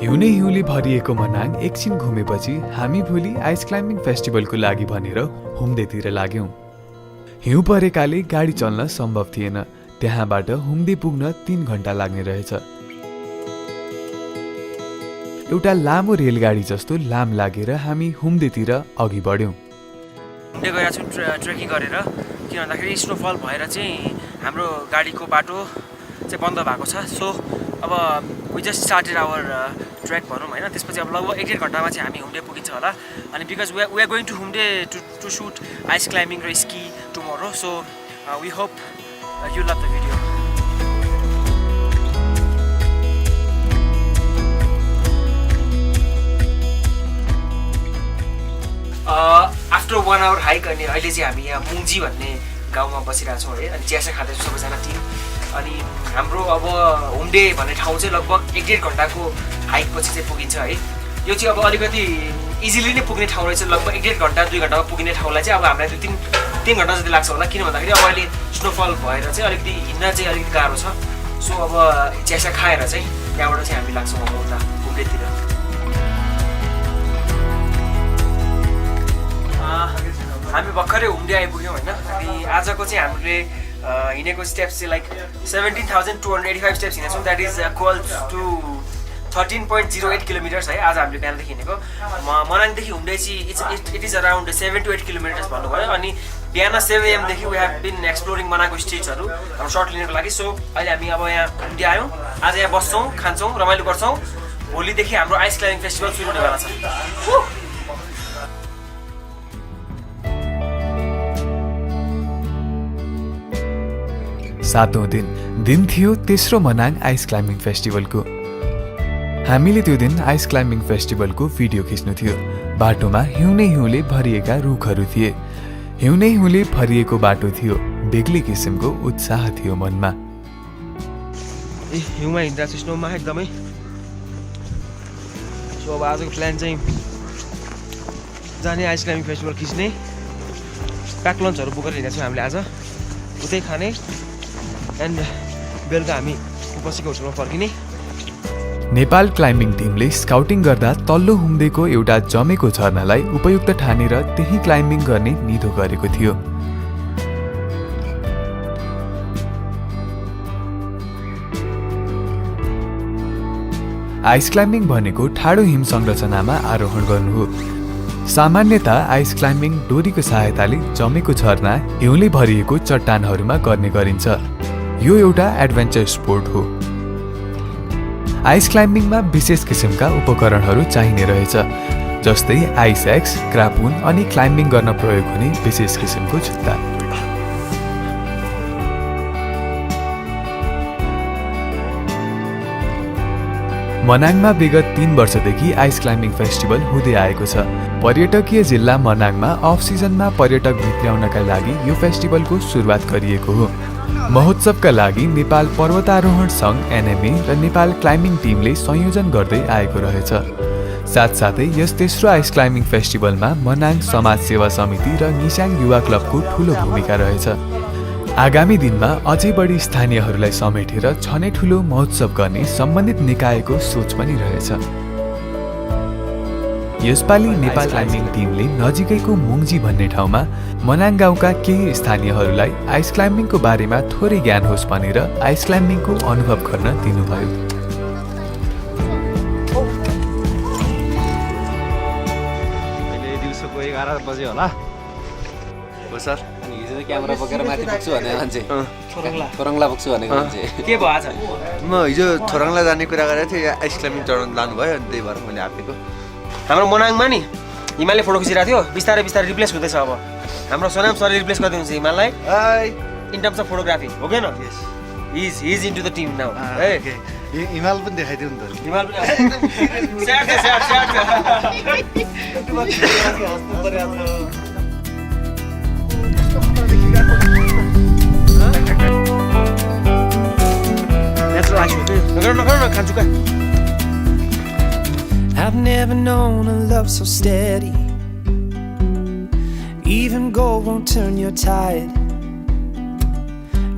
हिउँले हिउँले भरिएको मनाङ एकछिन घुमेपछि हामी भोलि आइस क्लाइम्बिङ फेस्टिभलको लागि भनेर हुम्देतिर लाग्यौँ। हिउँ परेकाले गाडी चल्न सम्भव थिएन। त्यहाँबाट हुम्दे पुग्न 3 घण्टा लाग्ने रहेछ। एउटा लामो रेलगाडी जस्तो लाम लागेर हामी हुम्देतिर अघि बढ्यौँ। हुम्दे गइरहेको छु ट्रेकिङ गरेर, किन भन्दाखेरि स्नोफल भएर चाहिँ हाम्रो गाडीको बाटो चाहिँ बन्द भएको छ। सो अब we just started our trek भनौँ होइन। त्यसपछि अब लगभग 1-1.5 घन्टामा चाहिँ हामी हुम्दे पुगिन्छ होला। अनि because we are going to Humde to shoot ice climbing र ski tomorrow. So we hope you love the video. After 1 hour hike अनि अहिले चाहिँ हामी यहाँ मुङ्जी भन्ने गाउँमा बसिरहेछौँ है। अनि चियासा खाँदैछौँ सबैजना टिम। अनि हाम्रो अब हुम्दे भन्ने ठाउँ चाहिँ लगभग 1-1.5 घन्टाको हाइक पछि चाहिँ पुगिन्छ है। यो चाहिँ अब अलिकति इजिली नै पुग्ने ठाउँ रहेछ। लगभग 1-1.5 घन्टा 2 घन्टामा पुगिने ठाउँलाई चाहिँ अब हामीलाई 2-3 घन्टा जति लाग्छ होला। किन भन्दाखेरि अब अहिले स्नोफल भएर चाहिँ अलिकति हिँड्न चाहिँ अलिकति गाह्रो छ। सो अब चियासा खाएर चाहिँ त्यहाँबाट चाहिँ हामी लाग्छौँ अब उता हुम्देतिर। हामी भर्खरै हुम्दे आइपुग्यौँ होइन। अनि आजको चाहिँ हामीले हिँडेको स्टेप्स चाहिँ लाइक 17,285 स्टेप्स हिँडेछौँ। That is equal to 13.08 kilometres है। आज हामीले बिहानदेखि हिँडेको। मनाङदेखि हुम्दे चाहिँ it is around 7 to 8 kilometres भन्नुभयो। अनि बिहान 7 AM देखि वी हेभ बिन एक्सप्लोरिङ मनाङको स्ट्रिट्सहरू हाम्रो सर्ट लिनको लागि। सो अहिले हामी अब यहाँ हुम्दे आयौँ। आज यहाँ बस्छौँ, खान्छौँ, रमाइलो गर्छौँ। भोलिदेखि हाम्रो आइस क्लाइम्बिङ फेस्टिभल सुरु हुनेवाला छ। 7औं दिन थियो तेस्रो मनाङ आइस क्लाइम्बिङ फेस्टिभलको। हामीले त्यो दिन आइस क्लाइम्बिङ फेस्टिभलको भिडियो खिच्नु थियो। बाटोमा हिउँले हिउँले भरिएका रुखहरू थिए। हिउँले हिउँले भरिएको बाटो थियो। बेग्लै किसिमको उत्साह थियो मनमा। हिउँमा हिँड्दा चाहिँ स्नोमा एकदमै। सो अब आजको प्लान चाहिँ जाने आइस क्लाइम्बिङ फेस्टिभल खिच्ने, प्याक लन्चहरू बोकेर हिँडेको छौँ हामीले आज। उतै खाने एन्ड बेलुका हामी बसेको होटलमा फर्किने। नेपाल क्लाइम्बिङ टिमले स्काउटिङ गर्दा तल्लो हुम्देको एउटा जमेको झरनालाई उपयुक्त ठानेर त्यही क्लाइम्बिङ गर्ने निधो गरेको थियो। आइस क्लाइम्बिङ भनेको ठाडो हिम संरचनामा आरोहण गर्नु हो। सामान्यतः आइस क्लाइम्बिङ डोरीको सहायताले जमेको झरना हिउँले भरिएको चट्टानहरूमा गर्ने गरिन्छ। यो एउटा एडभेन्चर स्पोर्ट हो। आइस क्लाइम्बिङमा विशेष किसिमका उपकरणहरू चाहिने रहेछ, जस्तै आइस एक्स, क्रापुन अनि क्लाइम्बिङ गर्न प्रयोग हुने विशेष किसिमको जुत्ता। मनाङमा विगत 3 वर्षदेखि आइस क्लाइम्बिङ फेस्टिभल हुँदै आएको छ। पर्यटकीय जिल्ला मनाङमा अफ सिजनमा पर्यटक भित्र्याउनका लागि यो फेस्टिभलको सुरुवात गरिएको हो। महोत्सवका लागि नेपाल पर्वतारोहण सङ्घ NMA र नेपाल क्लाइम्बिङ टिमले संयोजन गर्दै आएको रहेछ। साथसाथै यस तेस्रो आइस क्लाइम्बिङ फेस्टिभलमा मनाङ समाज सेवा समिति र निशाङ युवा क्लबको ठुलो भूमिका रहेछ। आगामी दिनमा अझै बढी स्थानीयहरूलाई समेटेर छनै ठुलो महोत्सव गर्ने सम्बन्धित निकायको सोच पनि रहेछ। यसपालि नेपाल क्लाइम्बिङ टिमले नजिकैको मुङ्जी भन्ने ठाउँमा मनाङ गाउँका केही स्थानीयहरूलाई आइस क्लाइम्बिङको बारेमा थोरै ज्ञान होस् भनेर आइस क्लाइम्बिङको अनुभव गर्न दिनुभयो। अहिले दिउँसोको 11 बजे होला हो सर। अनि हिजो चाहिँ क्यामेरा बोकेर माथि पुग्छु भने मान्छे थोरङ्ला पुग्छु भनेको मान्छे के भयो आज? म हिजो थोरङ्ला जाने कुरा गरेको थिएँ, यहाँ आइस क्लाइम्बिङ चढाउनु लानुभयो अनि त्यही भएर मैले आँटेको। हाम्रो मनाङमा नि हिमालले फोटो खिचिरहेको थियो, बिस्तारै बिस्तारै रिप्लेस हुँदैछ। अब हाम्रो सोनाम सरले रिप्लेस गरिदिनुहुन्छ हिमाललाई इन टर्म्स अफ फोटोग्राफी, हो कि न? He is into the team now. Hey. हिमाल पनि देखाइदिउँ नि त। हिमाल पनि I've never known a love so steady, go won't turn your tide.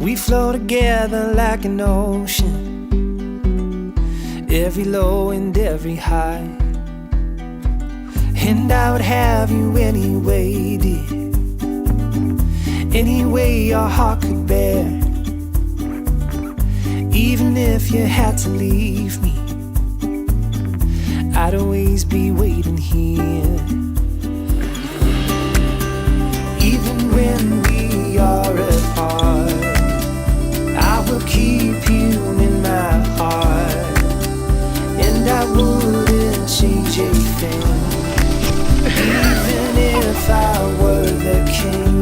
We flow together like an ocean, every low and every high. And I would have you any way, dear, any way your heart could bear. Even if you had to leave me, I'd always be waiting here. Even when we are apart, I will keep you in my heart, and I wouldn't change a thing, even if I were the king.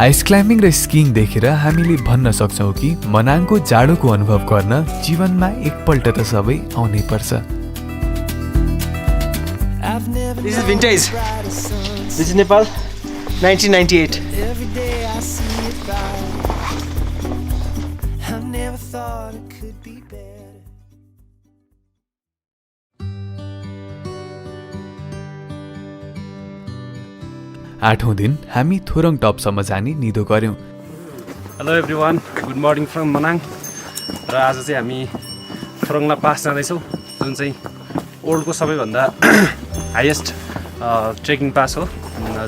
Ice climbing र skiing देखेर हामीले भन्न सक्छौँ कि मनाङको जाडोको अनुभव गर्न जीवनमा एकपल्ट त सबै आउनै पर्छ। This is vintage. This is Nepal, 1998. Every day I see it bright. I never thought it could be better. 8औं दिन हामी थोरङ टपसम्म जाने निधो गर्यौं। Hello everyone, good morning from Manang. र आज चाहिँ हामी थोरङला पास जाँदैछौँ, जुन चाहिँ वर्ल्डको सबैभन्दा हाइएस्ट ट्रेकिङ पास हो,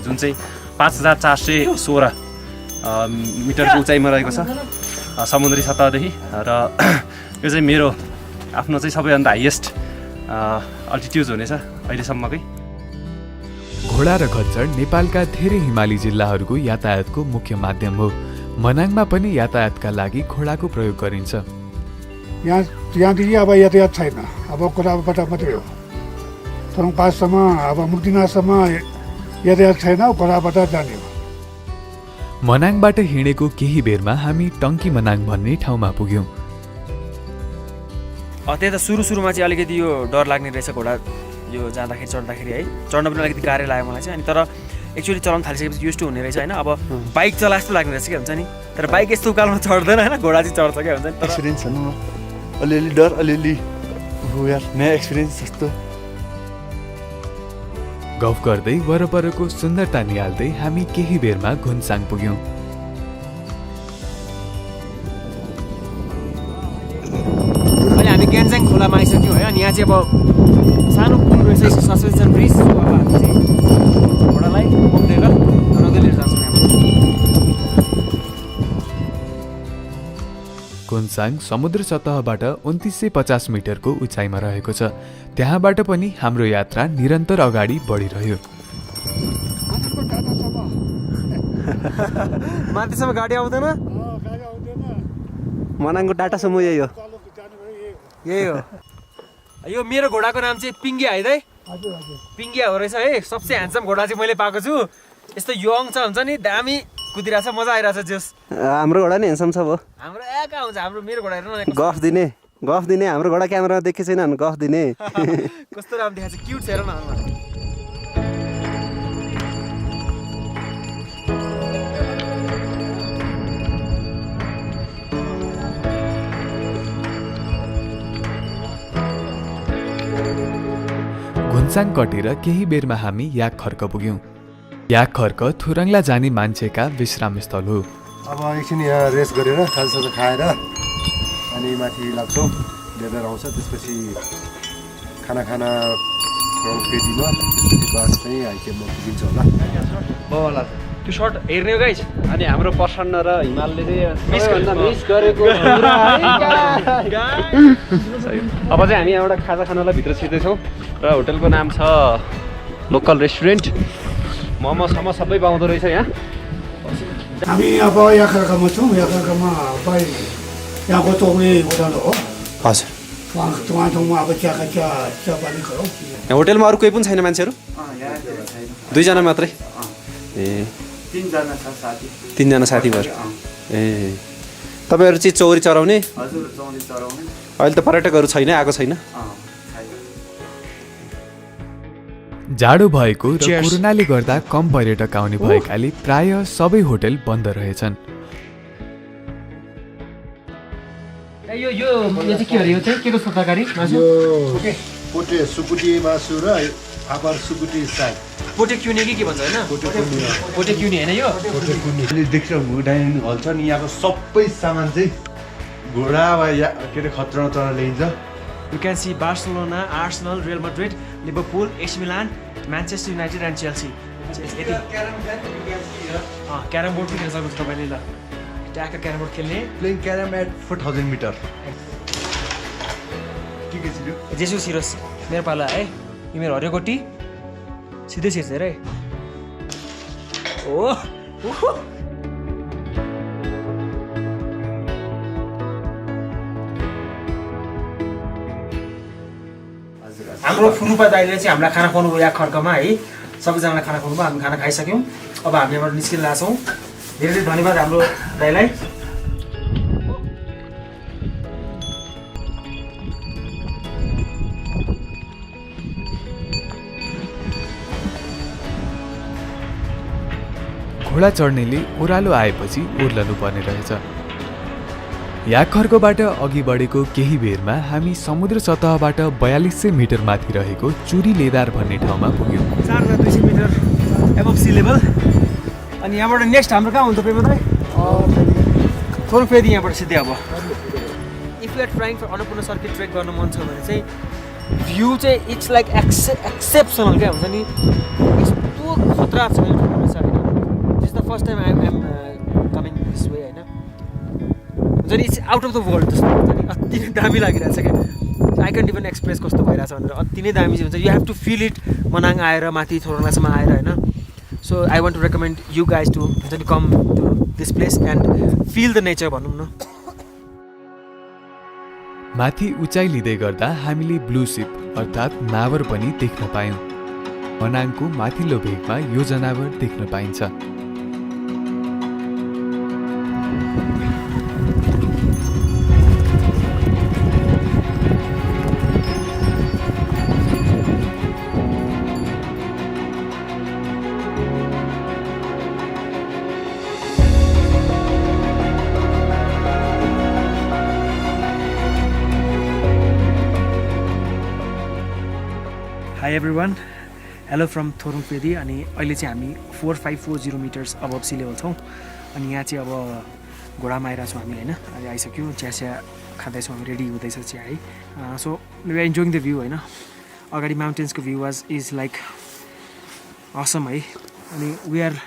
जुन चाहिँ 5416 मिटरको उचाइमा रहेको छ समुद्री सतहदेखि। र यो चाहिँ मेरो आफ्नो चाहिँ सबैभन्दा हाइएस्ट अल्टिट्युड हुनेछ अहिलेसम्मकै। घोडा र खच्चड नेपालका धेरै हिमाली जिल्लाहरूको यातायातको मुख्य माध्यम हो। मनाङमा पनि यातायातका लागि घोडाको प्रयोग गरिन्छ। यहाँदेखि अब यातायात छैन, अब कोराबाट मात्रै हो। थोरङ पाससम्म अब मुक्तिनाथसम्म यातायात छैन, कोराबाट जाने हो। मनाङबाट हिँडेको केही बेरमा हामी टङ्की मनाङ भन्ने ठाउँमा पुग्यौँ। त्यही त सुरुमा चाहिँ अलिकति यो डर लाग्ने रहेछ घोडा यो जाँदाखेरि चढ्दाखेरि है, चढ्न पनि अलिकति गाह्रो लाग्यो मलाई चाहिँ। अनि तर एक्चुअली चलाउन थालिसकेपछि युज टु हुने रहेछ होइन। अब बाइक चला जस्तो लाग्ने रहेछ क्या, हुन्छ नि। तर बाइक यस्तो उकालोमा चढ्दैन होइन, घोडा चाहिँ चढ्छ क्या, हुन्छ नि। एक्सपिरियन्स छ नि, अलिअलि डर अलिअलि यार नयाँ एक्सपिरियन्स जस्तो। गफ गर्दै वरपरको सुन्दरता निहाल्दै हामी केही बेरमा घुन्साङ पुग्यौँ। अहिले हामी ग्यान्जाङ खोलामा आइसक्यौँ है। अनि यहाँ चाहिँ अब सानो पुल रहेछ, सस्पेन्सन ब्रिज। अब हामी चाहिँ घोडालाई बोक्दै रमाउँदै लिएर जान्छौँ यहाँबाट। घुन्साङ समुद्र सतहबाट 2950 मिटरको उचाइमा रहेको छ। त्यहाँबाट पनि हाम्रो यात्रा निरन्तर अगाडि बढिरह्यो। माथिसम्म गाडी आउँदैन, मनाङको डाटासम्म यही हो। यही हो। यो मेरो घोडाको नाम चाहिँ पिङ्गिया है दाइ? पिङ्गिया हो रहेछ है। सबसे ह्यान्डसम घोडा चाहिँ मैले पाएको छु। यस्तो यङ छ, हुन्छ नि, दामी कुदिरहेछ, मजा आइरहेछ जोस। हाम्रो घोडा नि ह्यान्डसम छ भयो। हाम्रो कहाँ हुन्छ, हाम्रो मेरो घोडा हेर्नु न। गफ दिने हाम्रो घोडा क्यामेरामा देखेको छैन, गफ दिने। कस्तो राम्रो देखाएको छ, क्युट छ हेर न। घुन्साङ कटेर केही बेरमा हामी याक खर्क पुग्यौँ। याक खर्क थोरङला जाने मान्छेका विश्राम स्थल हो। अब एकछिन यहाँ रेस्ट गरेर खाजासाजा खाएर अनि माथि लाग्छौँ, वेदर आउँछ, त्यसपछि खाना थोरङ फेदीमा, त्यसपछि बस चाहिँ हाइकेपमा पुगिन्छ होला। होला त्यो सर्ट हेर्ने हो गाइस। अनि हाम्रो प्रसन्न र हिमालले चाहिँ मिस गरेको अब चाहिँ हामी यहाँबाट खाजा खानालाई भित्र छिर्दैछौँ। र होटलको नाम छ लोकल रेस्टुरेन्ट। मोमोसम्म सबै पाउँदो रहेछ यहाँ। हामी अब याखर्कामा छौँ। याखर्कामा यहाँको चौकी होटल हो। हजुर, वहाँ ठाउँमा अब चियापानी गरौँ। यहाँ होटलमा अरू कोही पनि छैन मान्छेहरू? दुईजना मात्रै? ए, तिनजना साथी भएर। ए, तपाईँहरू चाहिँ चौरी चराउने? हजुर, चौरी चराउने। अहिले त पर्यटकहरू छैन, आएको छैन। जाडो भएको र कोरोनाले गर्दा कम पर्यटक आउने भएकाले प्राय सबै होटल बन्द रहेछन्। यो चाहिँ के अरे यो चाहिँ के को तरकारी मासु पोटे सुकुटी मासु र फापर सुकुटी साग पोटे क्युने के भन्छ होइन पोटे क्युने होइन यो अहिले देखिरहनु डाइनिङ हल छ नि यहाँको सबै सामान चाहिँ घोडा वा के अरे खतरा चरा ल्याइन्छ You can see Barcelona, Arsenal, Real Madrid, Liverpool, AC Milan, Manchester United and Chelsea. Carrom board पनि खेल्न सक्नुहुन्छ तपाईँले ल ट्याक्क क्यारम बोर्ड खेल्ने प्लेइङ क्यारम एट 4000 मिटर के छिर्यो जेसु सिरोस मेरो पाला है यो मेरो हरियो गोटी सिधै छिर्छ रे ओ हाम्रो फुनुपा दाइले चाहिँ हामीलाई खाना खुवाउनु या खर्कमा है सबैजनालाई खाना खुवाउनु हामी खाना खाइसक्यौँ अब हामी यहाँबाट निस्किन लाग्छौँ धेरै धेरै धन्यवाद हाम्रो दाइलाई घोडा चढ्नेले ओह्रालो आएपछि ओर्लनु पर्ने रहेछ या खर्कोबाट अघि बढेको केही बेरमा हामी समुद्र सतहबाट 4200 मिटर माथि रहेको चुरी लेदार भन्ने ठाउँमा पुग्यौँ 4200 मिटर एबभ सी लेभल अनि यहाँबाट नेक्स्ट हाम्रो कहाँ हुन्छ प्रेम दाइ थोरै फेरि यहाँबाट सिधै अब if you are trying for Annapurna circuit trek गर्न मन छ भने चाहिँ भ्यू चाहिँ इट्स लाइक एक्सेप्सनल क्या हुन्छ नि यस्तो खतरा छ यो ठाउँमा चाहिँ होइन this the first time I am coming this way होइन हुन्छ नि it's out of the world जस्तो हुन्छ नि अति नै दामी लागिरहेछ क्या आई क्यान्ट इभन एक्सप्रेस कस्तो भइरहेछ भनेर अति नै दामी चाहिँ हुन्छ you have to feel it Manang आएर माथि थोरङलासम्म आएर होइन so I want to recommend you guys to हुन्छ नि come to this place and feel the nature भनौँ न माथि उचाइ लिँदै गर्दा हामीले ब्लू सिप अर्थात् नावर पनि देख्न पायौँ मनाङको माथिल्लो भेगमा यो जनावर देख्न पाइन्छ हाई एभ्रिवान हेलो फ्रम थोरुङ फेदी अनि अहिले चाहिँ हामी 4540 मिटर्स अबभ सी लेभल छौँ अनि यहाँ चाहिँ अब घोडामा आइरहेको छौँ हामी होइन अहिले आइसक्यौँ चिया खाँदैछौँ हामी रेडी हुँदैछ चिया है so we are enjoying the view होइन अगाडि माउन्टेन्सको भ्यू इज लाइक असम है अनि we are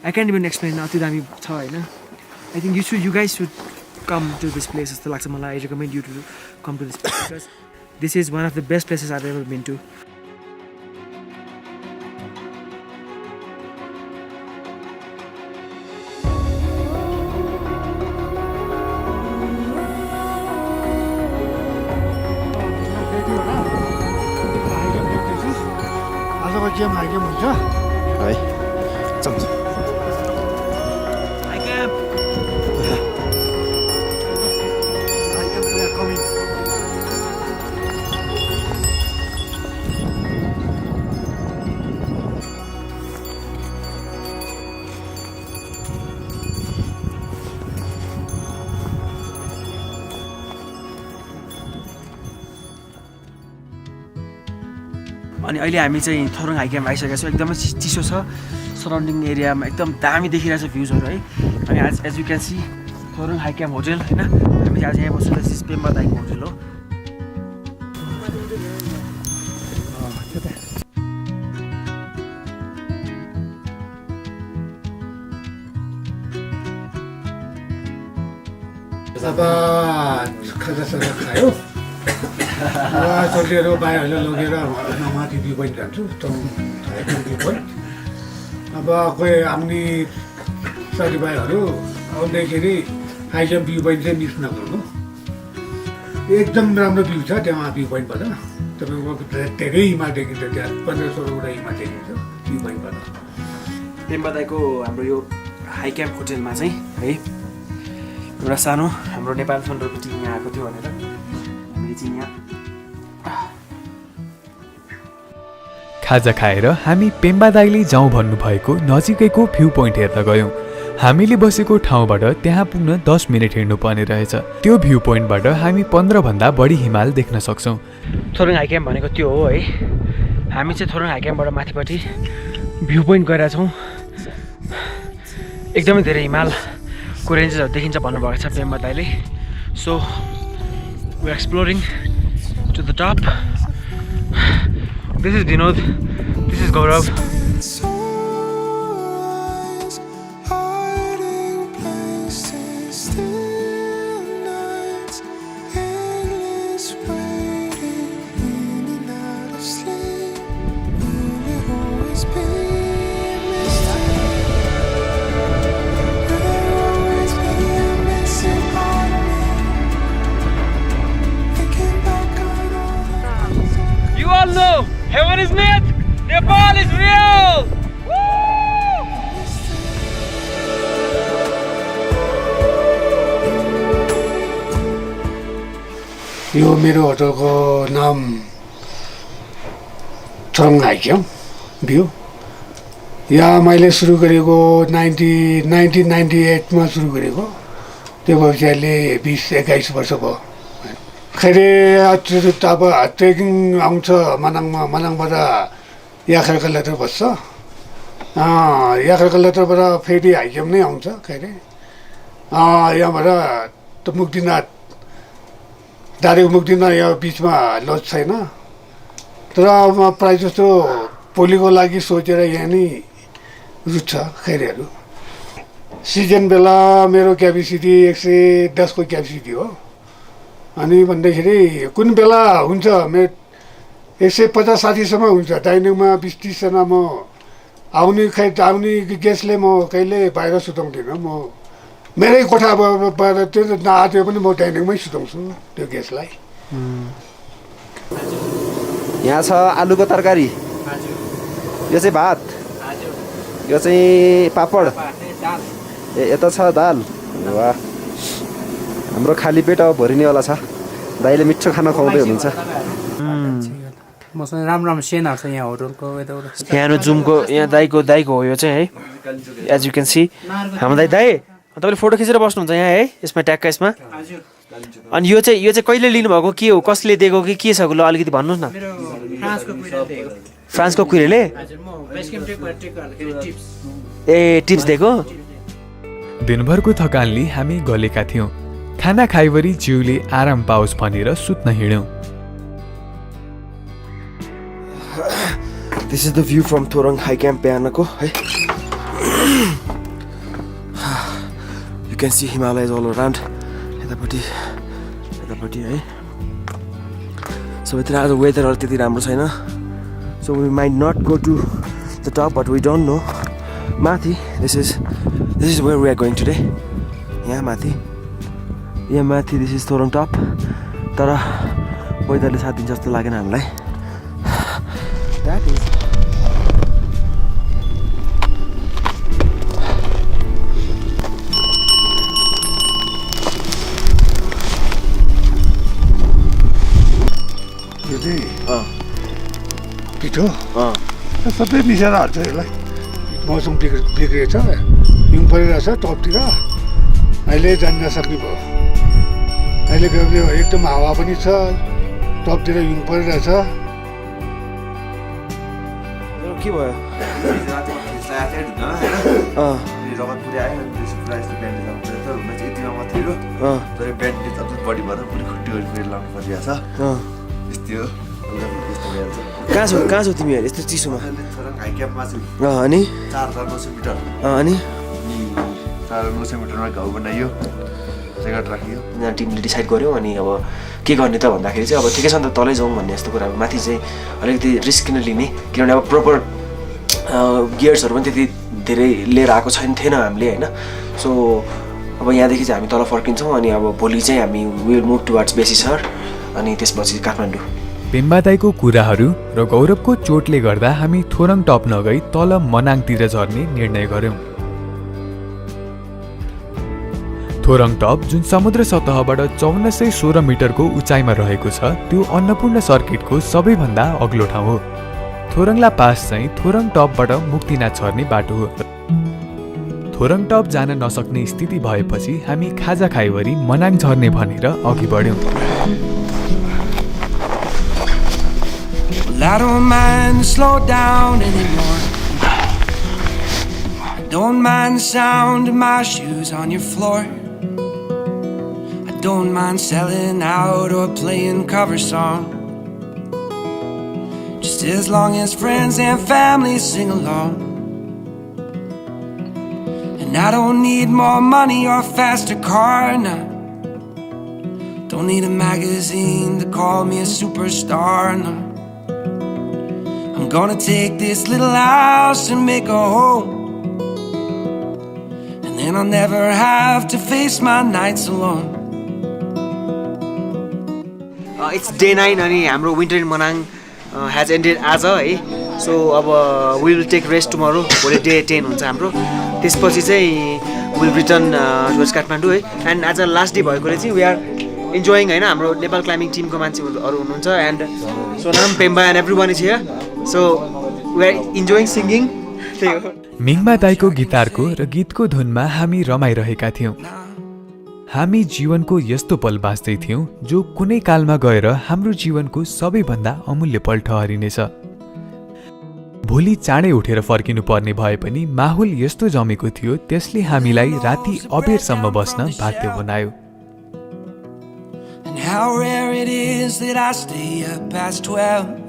I can't even explain अति दामी छ होइन I think you guys should come to this place जस्तो लाग्छ मलाई I recommend you to come to this place because this is one of the best places I've ever been to गेम हाइगेम हुन्छ है चम्च अनि अहिले हामी चाहिँ थोरङ हाइक्याम्प आइसकेका छौँ एकदमै चिसो छ सराउन्डिङ एरियामा एकदम दामी देखिरहेछ भ्युजहरू है अनि आज as you can see Thorang high camp hotel होइन हामी आज यहाँ बस्छौँ दिस इज पेम्बा दाइको होटेल हो अब खाजासाजा खायो चल्लीहरू बाहिरहरूले लगेर माथि भ्यू पोइन्ट जान्छु भ्यू पोइन्ट अब कोही आउने साथीभाइहरू आउँदाखेरि हाइजम्प भ्यू पोइन्ट चाहिँ मिस नगर्नु एकदम राम्रो भ्यू छ त्यहाँ भ्यू पोइन्टबाट तपाईँको धेरै हिमाल देखिन्छ त्यहाँ 1500वटा हिमाल देखिन्छ भ्यू पोइन्टबाट पेम्बा दाइको हाम्रो यो हाइक्याम्प होटेलमा चाहिँ है एउटा सानो हाम्रो नेपाल फन्डरको टिम यहाँ आएको थियो भनेर हामीले चाहिँ यहाँ खाजा खाएर हामी पेम्बा दाइले जाउँ भन्नुभएको नजिकैको भ्यू पोइन्ट हेर्न गयौँ हामीले बसेको ठाउँबाट त्यहाँ पुग्न 10 मिनेट हिँड्नु पर्ने रहेछ। त्यो भ्यू पोइन्टबाट हामी 15 भन्दा बढी हिमाल देख्न सक्छौँ। थोरङ हाई क्याम्प भनेको त्यो हो है। हामी चाहिँ थोरङ हाई क्याम्पबाट माथिपट्टि भ्यू पोइन्ट गएर छौँ। एकदमै धेरै हिमालको रेन्जेसहरू देखिन्छ भन्नुभएको छ पेम्बा दाइले। So we are exploring to the top. This is Vinod, this is Gaurav. No, heaven is myth, Nepal is real. यो मेरो होटलको नाम थोरङ हाई क्याम्प भ्यू। यहाँ मैले सुरु गरेको 1998मा सुरु गरेको। त्यो भएपछि अहिले 20-21 वर्ष भयो। खैरे अब ट्रेकिङ आउँछ मनाङमा, मनाङबाट याखरकलेटर बस्छ, याखरकलेटरबाट फेरि हाइक्याम्प नै आउँछ। खैरे यहाँबाट त मुक्तिनाथ, डाइरेक्ट मुक्तिनाथ यहाँ बिचमा लज छैन। तर अब प्रायः जस्तो भोलिको लागि सोचेर यहाँ नै रुट छ खैरेहरू। सिजन बेला मेरो क्यापेसिटी 110 को क्यापेसिटी हो। अनि भन्दाखेरि कुन बेला हुन्छ मेरो 150-60सम्म हुन्छ। डाइनिङमा 20-30 जना म आउने गेस्टले म कहिले बाहिर सुताउँदिनँ। म मेरै कोठाबाट त्यो नआत्यो पनि म डाइनिङमै सुताउँछु त्यो गेस्टलाई। यहाँ छ आलुको तरकारी, यो चाहिँ भात, यो चाहिँ पापड, यता छ दाल। वाह, हाम्रो खाली पेट अब भरिनेवाला छ। दाइले मिठो खाना खुवाउँदै हुनुहुन्छ। मसँग राम्रो सेनहरू छ यहाँ होटलको यताउता। यहाँ जुमको यहाँ दाइको हो यो चाहिँ है। एज यु क्यान सी हाम्रो दाइ तपाईँले फोटो खिचेर बस्नुहुन्छ यहाँ है, यसमा ट्यागका यसमा। अनि यो चाहिँ कहिले लिनुभएको, के हो, कसले दिएको कि के छ, ल अलिकति भन्नुहोस् न। फ्रान्सको कुइरेले ए टिप्स दिएको। दिनभरको थकानले हामी गलेका थियौँ। खाना खाइवरी जिउले आराम पाओस् भनेर सुत्न हिँड्यौँ। This is the view from Thorang high camp बिहानको है। You can see Himalayas all around. यतापट्टि है। सबैतिर आज वेदरहरू त्यति राम्रो छैन। So we might not go to the top but we don't know. माथि this is where we are going today. यहाँ माथि दिस इज थोरङ टप। तर वेदरले साथ दिन्छ जस्तो लागेन हामीलाई। द्याट इज यो चाहिँ पिठो सबै मिसाएर हाल्छ यसलाई। मौसम बिग्रेछ, हिउँ परिरहेछ टपतिर। अहिले जान नसक्ने भयो। अहिले एकदम हावा पनि छ, टपतिर हिउँ परिरहेछ। के भयो? कहाँ छौ तिमी यस्तो चिसोमा? अनि 4,900 मिटर अनि 4,900 मिटरमा घाउ बनाइयो, रेकर्ड राखियो। यहाँ टिमले डिसाइड गर्यो। अनि अब के गर्ने त भन्दाखेरि चाहिँ अब ठिकै छ नि त तलै जाउँ भन्ने यस्तो कुरा। माथि चाहिँ अलिकति रिस्क किन लिने, किनभने अब प्रपर गियर्सहरू पनि त्यति धेरै लिएर आएको थिएन हामीले होइन। सो अब यहाँदेखि चाहिँ हामी तल फर्किन्छौँ। अनि अब भोलि चाहिँ हामी विल मुभ टुवर्ड्स बेसी सहर अनि त्यसपछि काठमाडौँ। पेम्बा दाइको कुराहरू र गौरवको चोटले गर्दा हामी थोरङ टप नगई तल मनाङतिर झर्ने निर्णय गर्यौँ। थोरङ टप जुन समुद्र सतहबाट 1416 मिटरको उचाइमा रहेको छ, त्यो अन्नपूर्ण सर्किटको सबैभन्दा अग्लो ठाउँ हो। थोरङला पास चाहिँ थोरङ टपबाट मुक्तिनाथ झर्ने बाटो हो। थोरङ टप जान नसक्ने स्थिति भएपछि हामी खाजा खाइवरी मनाङ झर्ने भनेर अघि बढ्यौं। I don't mind to slow down anymore. I don't mind the sound of my shoes on your floor. I don't mind selling out or playing cover song. Just as long as friends and family sing along. And I don't need more money or a faster car now. Don't need a magazine to call me a superstar now. I'm gonna take this little house and make a home. And then I'll never have to face my nights alone. It's day 9 अनि हाम्रो winter in Manang has ended आज है। So अब we will take rest tomorrow. भोलि day 10 हुन्छ हाम्रो। त्यसपछि चाहिँ we'll return towards Kathmandu है। And आज last day भएकोले चाहिँ we are enjoying हैन हाम्रो नेपाल क्लाइम्बिङ टिमको मान्छेहरु हुनुहुन्छ and Sonam, Pemba and everyone is here. So we are enjoying singing. मिङमा दाइको गिटारको र गीतको धुनमा हामी रमाइरहेका थियौं। हामी जीवनको यस्तो पल बाँच्दै थियौं जो कुनै कालमा गएर हाम्रो जीवनको सबैभन्दा अमूल्य पल ठहरिनेछ। भोलि चाँडै उठेर फर्किनु पर्ने भए पनि माहौल यस्तो जमेको थियो त्यसले हामीलाई राति अबेरसम्म बस्न बाध्य बनायो। And how rare it is that I stay up past 12.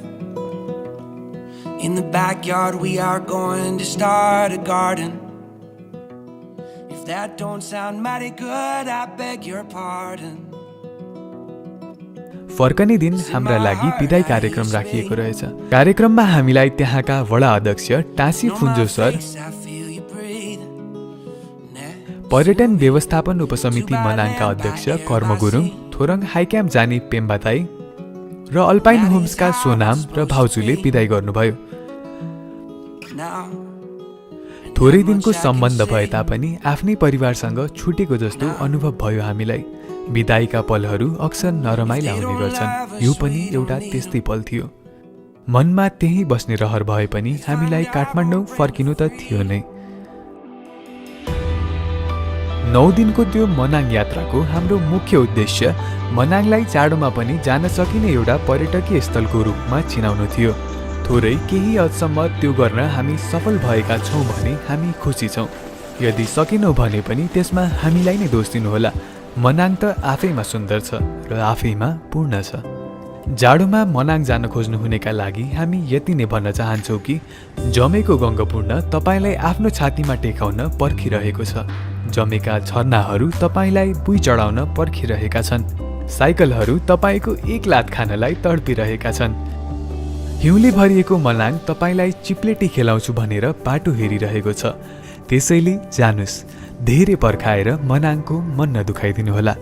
In the backyard we are going to start a garden. If that don't sound mighty good, I beg your pardon. फर्कने दिन हाम्रा लागि विदाई कार्यक्रम राखिएको रहेछ। कार्यक्रममा हामीलाई त्यहाँका वडा अध्यक्ष टासी फुन्जो सर, पर्यटन व्यवस्थापन उपसमिति मनाङका अध्यक्ष कर्म गुरुङ, थोरङ हाई क्याम्प जाने पेम्बा दाइ र अल्पाइन होम्सका सोनाम र भाउजूले विदाई गर्नुभयो। थोरै दिनको सम्बन्ध भए तापनि आफ्नै परिवारसँग छुटेको जस्तो अनुभव भयो हामीलाई। विदाईका पलहरू अक्सर नरमाइला हुने गर्छन्। यो पनि एउटा त्यस्तै पल थियो। मनमा त्यही बस्ने रहर भए पनि हामीलाई काठमाडौँ फर्किनु त थियो नै। 9 दिनको त्यो मनाङ यात्राको हाम्रो मुख्य उद्देश्य मनाङलाई चाँडोमा पनि जान सकिने एउटा पर्यटकीय स्थलको रूपमा चिनाउनु थियो। थोरै केही हदसम्म त्यो गर्न हामी सफल भएका छौँ भने हामी खुसी छौँ। यदि सकेनौँ भने पनि त्यसमा हामीलाई नै दोष दिनुहोला। मनाङ त आफैमा सुन्दर छ र आफैमा पूर्ण छ। जाडोमा मनाङ जान खोज्नुहुनेका लागि हामी यति नै भन्न चाहन्छौँ कि जमेको गङ्गपूर्ण तपाईँलाई आफ्नो छातीमा टेकाउन पर्खिरहेको छ। जमेका झरनाहरू तपाईँलाई बुई चढाउन पर्खिरहेका छन्। साइकलहरू तपाईँको एक लात खानलाई तडपिरहेका छन्। हिउँले भरिएको मनाङ तपाईँलाई चिप्लेटी खेलाउँछु भनेर बाटो हेरिरहेको छ। त्यसैले जानुस्, धेरै पर्खाएर मनाङको मन नदुखाइदिनुहोला।